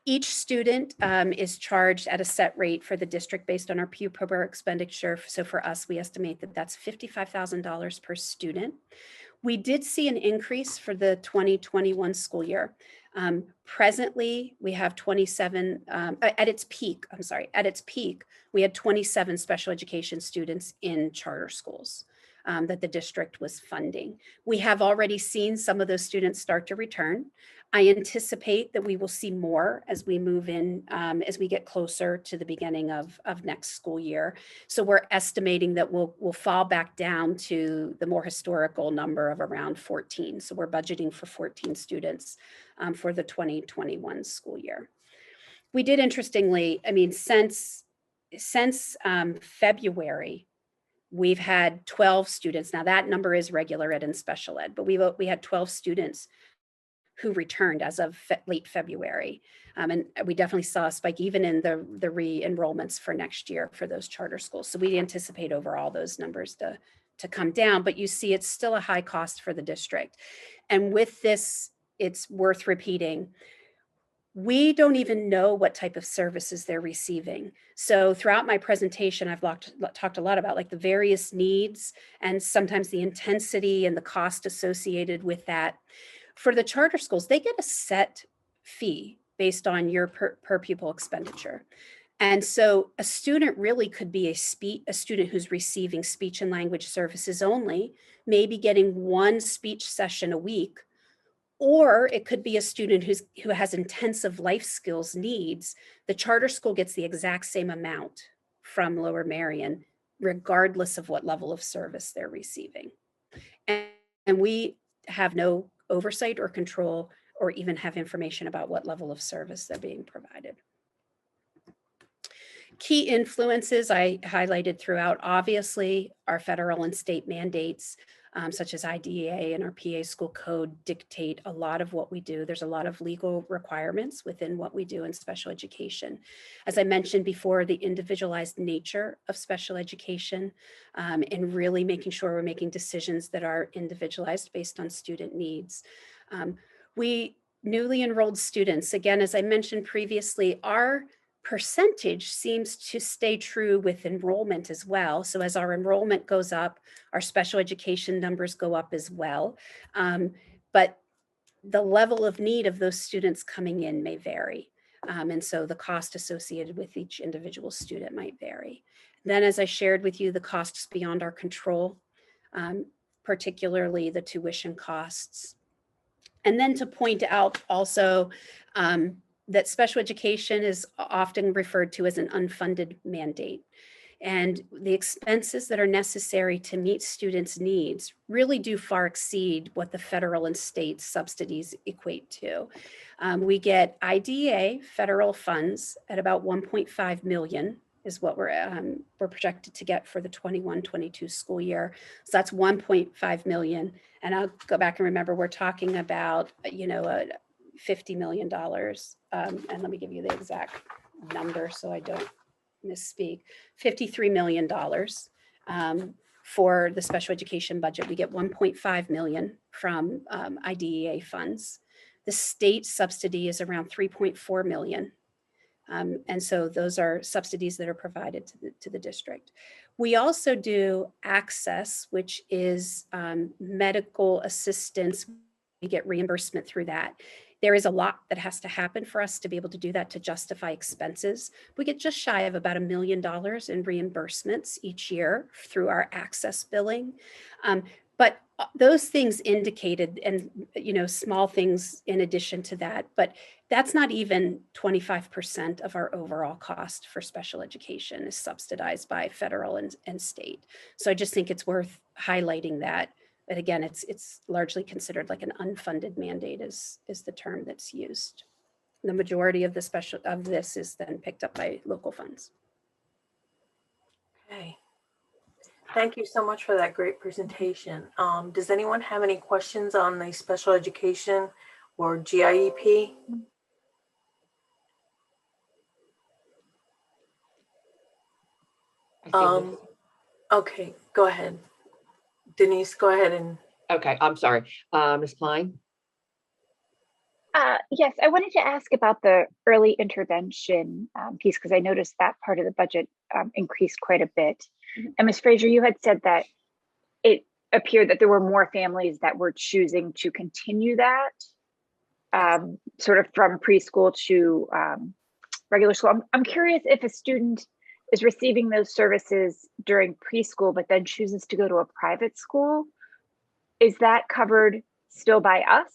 Each student is charged at a set rate for the district based on our per expenditure. So for us, we estimate that that's $55,000 per student. We did see an increase for the 2021 school year. Presently, we have 27, at its peak, we had 27 special education students in charter schools that the district was funding. We have already seen some of those students start to return. I anticipate that we will see more as we move in, as we get closer to the beginning of next school year. So we're estimating that we'll fall back down to the more historical number of around 14. So we're budgeting for 14 students for the 2021 school year. We did, interestingly, since February, we've had 12 students. Now that number is regular ed and special ed, but we had 12 students who returned as of late February. And we definitely saw a spike even in the re-enrollments for next year for those charter schools. So we anticipate overall those numbers to come down, but you see it's still a high cost for the district. And with this, it's worth repeating, we don't even know what type of services they're receiving. So throughout my presentation, I've talked a lot about like the various needs and sometimes the intensity and the cost associated with that. For the charter schools, they get a set fee based on your per pupil expenditure. And so a student really could be a student who's receiving speech and language services only, maybe getting one speech session a week, or it could be a student who has intensive life skills needs. The charter school gets the exact same amount from Lower Merion, regardless of what level of service they're receiving. And we have no oversight or control or even have information about what level of service they're being provided. Key influences I highlighted throughout, obviously, our federal and state mandates. such as IDEA and our PA school code dictate a lot of what we do. There's a lot of legal requirements within what we do in special education. As I mentioned before, the individualized nature of special education and really making sure we're making decisions that are individualized based on student needs. We newly enrolled students, again, as I mentioned previously, our percentage seems to stay true with enrollment as well. So as our enrollment goes up, our special education numbers go up as well. But the level of need of those students coming in may vary. And so the cost associated with each individual student might vary. Then, as I shared with you, the costs beyond our control, particularly the tuition costs. And then to point out also that special education is often referred to as an unfunded mandate. And the expenses that are necessary to meet students' needs really do far exceed what the federal and state subsidies equate to. We get IDEA federal funds at about 1.5 million is what we're projected to get for the 21-22 school year. So that's 1.5 million. And I'll go back and remember, we're talking about, $50 million. And let me give you the exact number so I don't misspeak. $53 million for the special education budget. We get 1.5 million from IDEA funds. The state subsidy is around 3.4 million. And so those are subsidies that are provided to the district. We also do access, which is medical assistance. We get reimbursement through that. There is a lot that has to happen for us to be able to do that to justify expenses. We get just shy of about $1 million in reimbursements each year through our access billing. But those things indicated, and small things in addition to that, but that's not even 25% of our overall cost for special education is subsidized by federal and state. So I just think it's worth highlighting that. But again, it's largely considered like an unfunded mandate is the term that's used. The majority of this is then picked up by local funds. Okay. Thank you so much for that great presentation. Does anyone have any questions on the special education or GIEP? Okay, go ahead. Denise, go ahead and. Okay, I'm sorry. Ms. Klein? Yes, I wanted to ask about the early intervention piece, because I noticed that part of the budget increased quite a bit. And Ms. Fraser, you had said that it appeared that there were more families that were choosing to continue that, sort of from preschool to regular school. I'm curious if a student is receiving those services during preschool, but then chooses to go to a private school. Is that covered still by us?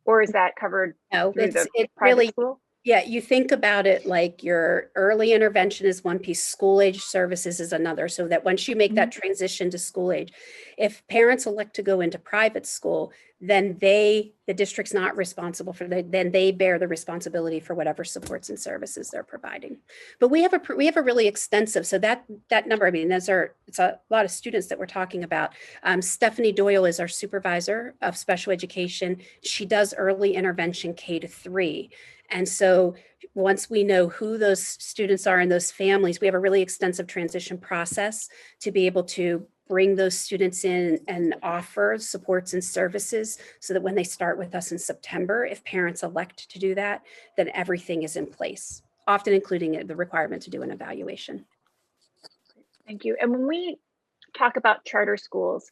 Or is that covered through the private school? Yeah, you think about it like your early intervention is one piece, school age services is another. So that once you make that transition to school age, if parents elect to go into private school, then the district's not responsible for that. Then they bear the responsibility for whatever supports and services they're providing. But we have a really extensive, so that number, I mean, it's a lot of students that we're talking about. Stephanie Doyle is our supervisor of special education. She does early intervention K-3. And so once we know who those students are and those families, we have a really extensive transition process to be able to bring those students in and offer supports and services so that when they start with us in September, if parents elect to do that, then everything is in place, often including the requirement to do an evaluation. Thank you. And when we talk about charter schools,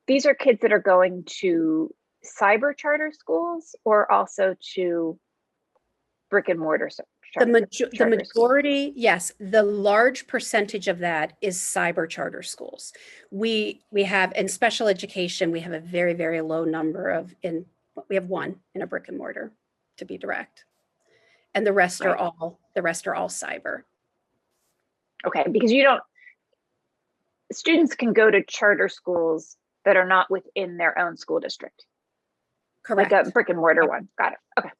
these are kids that are going to cyber charter schools or also to brick and mortar? The majority, yes, the large percentage of that is cyber charter schools. We have in special education, we have a very, very low number we have one in a brick and mortar, to be direct. And the rest are all cyber. Okay, because students can go to charter schools that are not within their own school district. Correct. Like a brick and mortar one. Got it. Okay.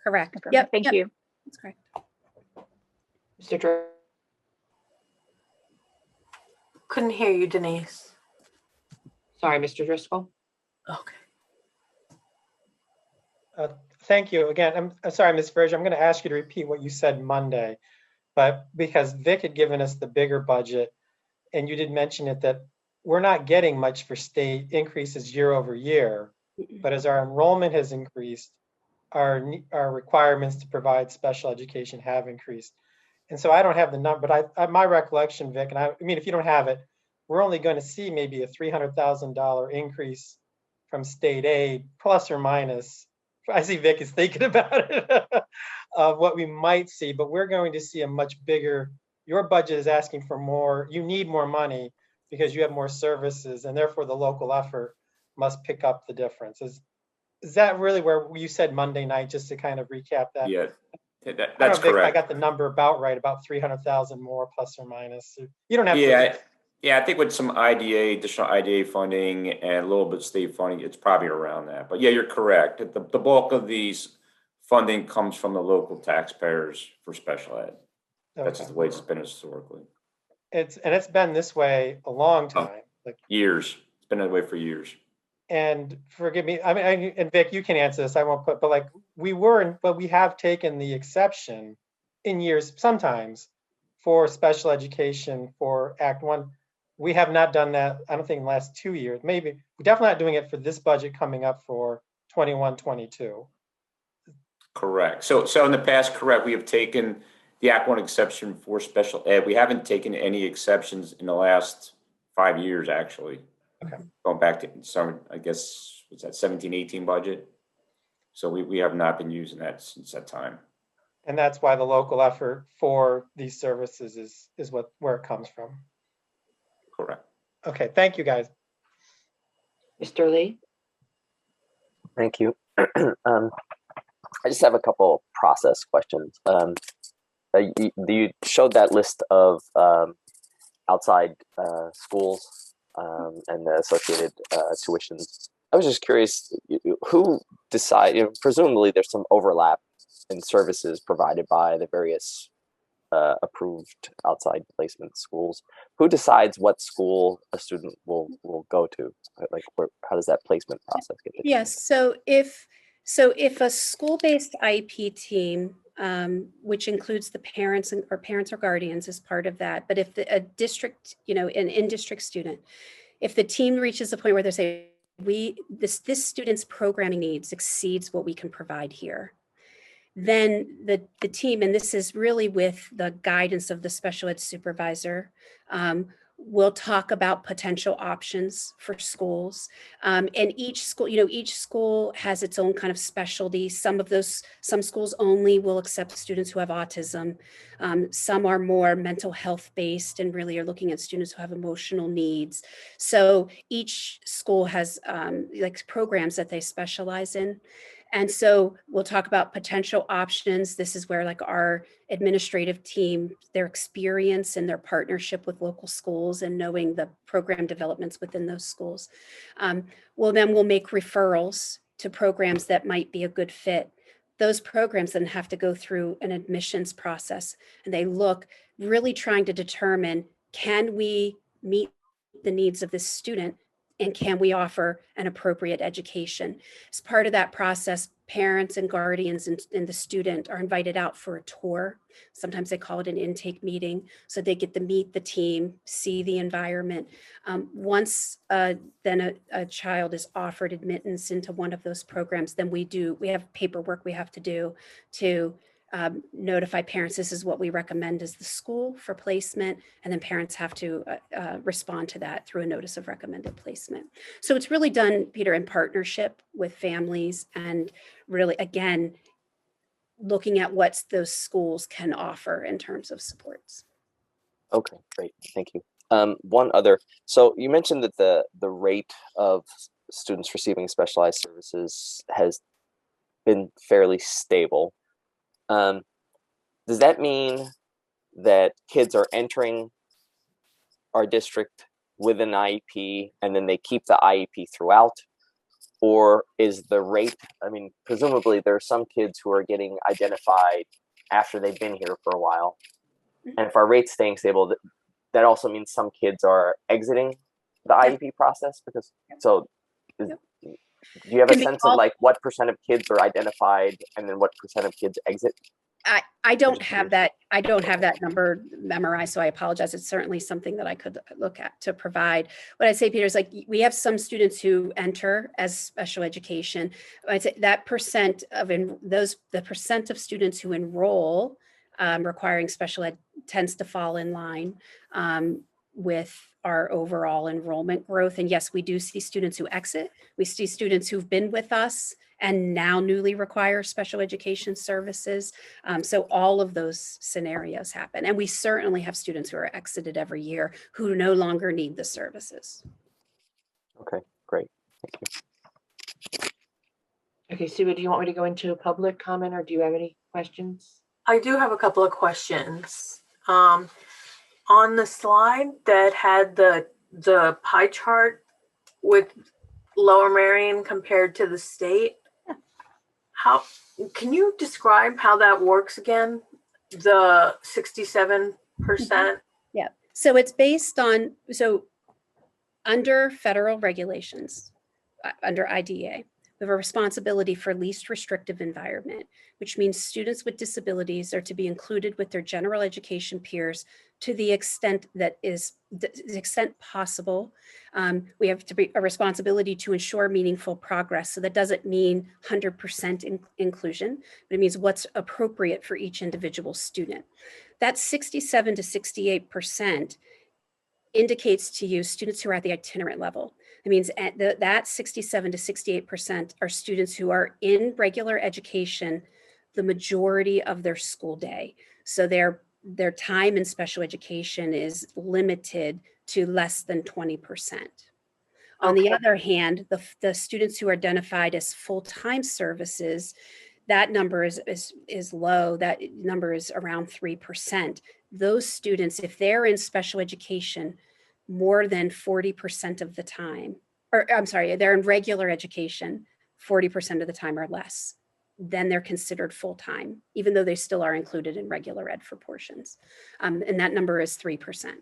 Correct. Yep. Thank you. That's correct. Mr. Dre? Couldn't hear you, Denise. Sorry, Mr. Driscoll. Okay. Thank you again. I'm sorry, Ms. Frazier, I'm going to ask you to repeat what you said Monday, but because Vic had given us the bigger budget and you did mention it, that we're not getting much for state increases year over year, but as our enrollment has increased, our requirements to provide special education have increased. And so I don't have the number, but my recollection, Vic, and I mean, if you don't have it, we're only going to see maybe a $300,000 increase from state aid, plus or minus. I see Vic is thinking about it, of what we might see, but we're going to see a much bigger, your budget is asking for more, you need more money because you have more services, and therefore the local effort must pick up the difference. Is that really where you said Monday night, just to kind of recap that? Yeah, I that's don't know, Vic, if I correct. got the number about right, about 300,000 more plus or minus. You don't have to. Yeah, I think with some additional IDA funding and a little bit of state funding, it's probably around that. But yeah, you're correct. The bulk of these funding comes from the local taxpayers for special ed. That's just the way it's been historically. It's been this way a long time. Like years. It's been that way for years. And forgive me, I mean, and Vic, you can answer this. I won't put, but like but we have taken the exception in years sometimes for special education for Act 1. We have not done that, I don't think in the last 2 years. Maybe we're definitely not doing it for this budget coming up for 21-22. Correct. So in the past, correct, we have taken the Act 1 exception for special ed. We haven't taken any exceptions in the last 5 years, actually. Okay. Going back to some, I guess, was that 17-18 budget? So we have not been using that since that time. And that's why the local effort for these services is where it comes from. Correct. Okay, thank you, guys. Mr. Lee? Thank you. I just have a couple process questions. You showed that list of outside schools and the associated tuitions. I was just curious, who decide? Presumably, there's some overlap in services provided by the various approved outside placement schools. Who decides what school a student will go to? Like, how does that placement process get determined? Yes. So if a school-based IEP team, which includes the parents or guardians as part of that, but if a district, an in-district student, if the team reaches a point where they say, this student's programming needs exceeds what we can provide here, then the team, and this is really with the guidance of the special ed supervisor, we'll talk about potential options for schools. And each school has its own kind of specialty. Some schools only will accept students who have autism. Some are more mental health based and really are looking at students who have emotional needs. So each school has like programs that they specialize in. And so we'll talk about potential options. This is where like our administrative team, their experience and their partnership with local schools and knowing the program developments within those schools. We'll make referrals to programs that might be a good fit. Those programs then have to go through an admissions process, and they look really trying to determine, can we meet the needs of this student? And can we offer an appropriate education? As part of that process, parents and guardians and the student are invited out for a tour. Sometimes they call it an intake meeting. So they get to meet the team, see the environment. Once then a child is offered admittance into one of those programs, then we have paperwork we have to do to notify parents, this is what we recommend as the school for placement, and then parents have to respond to that through a notice of recommended placement. So it's really done, Peter, in partnership with families and really, again, looking at what those schools can offer in terms of supports. Okay, great, thank you. One other, so you mentioned that the rate of students receiving specialized services has been fairly stable. Does that mean that kids are entering our district with an IEP and then they keep the IEP throughout? Or is the rate, I mean, presumably there are some kids who are getting identified after they've been here for a while. And if our rate's staying stable, that also means some kids are exiting the IEP process? Because so is, do you have a Can be sense of all- like what percent of kids are identified and then what percent of kids exit? I don't have that. I don't have that number memorized, so I apologize. It's certainly something that I could look at to provide. What I'd say, Peter, is like we have some students who enter as special education. I'd say that percent of the percent of students who enroll requiring special ed tends to fall in line with our overall enrollment growth. And yes, we do see students who exit. We see students who've been with us and now newly require special education services. So all of those scenarios happen. And we certainly have students who are exited every year who no longer need the services. Okay, great. Thank you. Okay, Sue, do you want me to go into public comment or do you have any questions? I do have a couple of questions. On the slide that had the pie chart with Lower Merion compared to the state, how can you describe how that works again? The 67%? Yeah, so it's based on, so under federal regulations, under IDEA, we have a responsibility for least restrictive environment, which means students with disabilities are to be included with their general education peers to the extent that is the extent possible. We have to be a responsibility to ensure meaningful progress. So that doesn't mean 100% inclusion, but it means what's appropriate for each individual student. That 67 to 68% indicates to you students who are at the itinerant level. It means that 67 to 68% are students who are in regular education the majority of their school day. So their time in special education is limited to less than 20%. On the other hand, the students who are identified as full-time services, that number is low. That number is around 3%. Those students, if they're in special education more than 40% of the time, or I'm sorry, they're in regular education 40% of the time or less, then they're considered full-time, even though they still are included in regular ed for portions. And that number is 3%.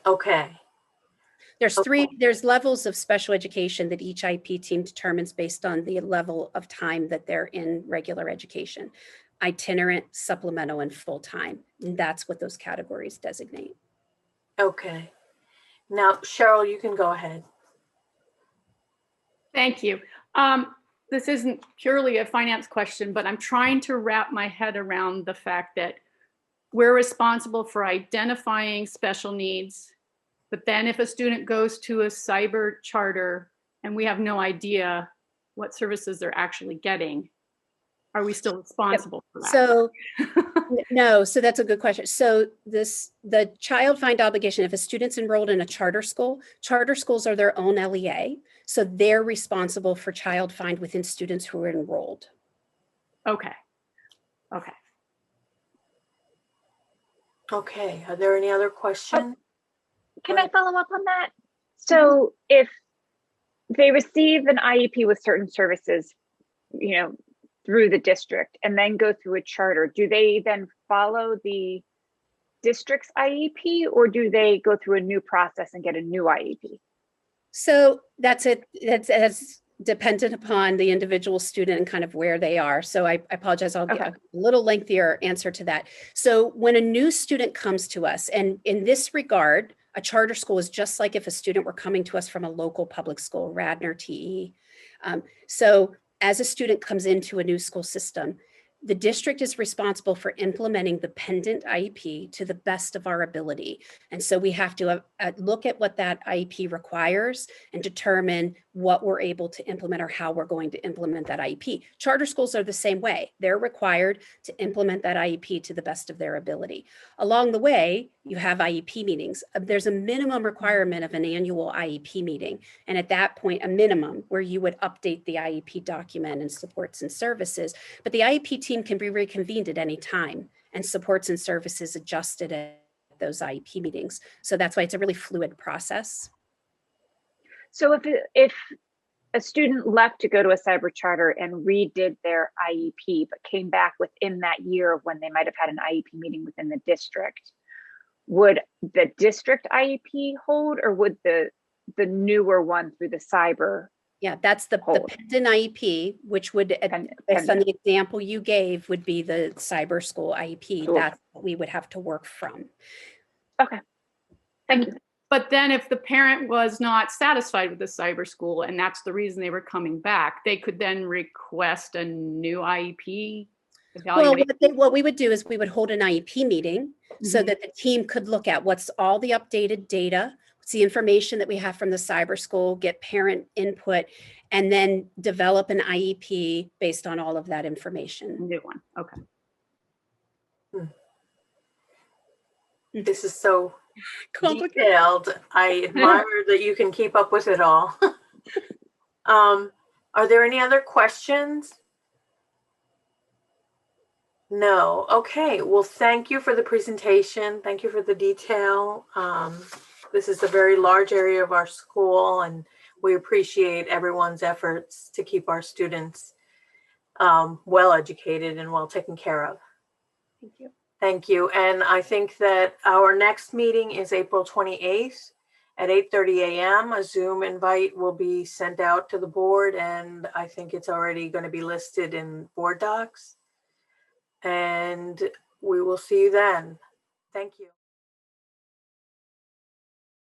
Okay. There's levels of special education that each IP team determines based on the level of time that they're in regular education. Itinerant, supplemental, and full-time. And that's what those categories designate. Okay. Now, Cheryl, you can go ahead. Thank you. This isn't purely a finance question, but I'm trying to wrap my head around the fact that we're responsible for identifying special needs. But then if a student goes to a cyber charter and we have no idea what services they're actually getting, are we still responsible for that? So no, so that's a good question. So the child find obligation, if a student's enrolled in a charter schools are their own LEA. So they're responsible for child find within students who are enrolled. Okay. Okay. Okay. Are there any other questions? Can I follow up on that? So if they receive an IEP with certain services, through the district and then go through a charter, do they then follow the district's IEP or do they go through a new process and get a new IEP? So that's it. That's dependent upon the individual student and kind of where they are. So I apologize. I'll give a little lengthier answer to that. So when a new student comes to us, and in this regard, a charter school is just like if a student were coming to us from a local public school, Radnor TE. So as a student comes into a new school system, the district is responsible for implementing the pendant IEP to the best of our ability. And so we have to look at what that IEP requires and determine what we're able to implement or how we're going to implement that IEP. Charter schools are the same way. They're required to implement that IEP to the best of their ability. Along the way, you have IEP meetings. There's a minimum requirement of an annual IEP meeting. And at that point, a minimum where you would update the IEP document and supports and services. But the IEP team can be reconvened at any time and supports and services adjusted at those IEP meetings. So that's why it's a really fluid process. So if a student left to go to a cyber charter and redid their IEP, but came back within that year of when they might have had an IEP meeting within the district, would the district IEP hold, or would the newer one through the cyber? Yeah, that's the Hold. pendant IEP, which would, based on Pendant. the example you gave, would be the cyber school IEP. Cool. That's what we would have to work from. Okay. Thank you. But then if the parent was not satisfied with the cyber school and that's the reason they were coming back, they could then request a new IEP Well, evaluation. what we would do is we would hold an IEP meeting so that the team could look at what's all the updated data, what's the information that we have from the cyber school, get parent input, and then develop an IEP based on all of that information. New one. Okay. This is so Complicated. detailed. I admire that you can keep up with it all. Are there any other questions? No. Okay. Well, thank you for the presentation. Thank you for the detail. This is a very large area of our school, and we appreciate everyone's efforts to keep our students well educated and well taken care of. Thank you. Thank you. And I think that our next meeting is April 28th at 8:30 a.m. A Zoom invite will be sent out to the board, and I think it's already going to be listed in board docs. And we will see you then. Thank you.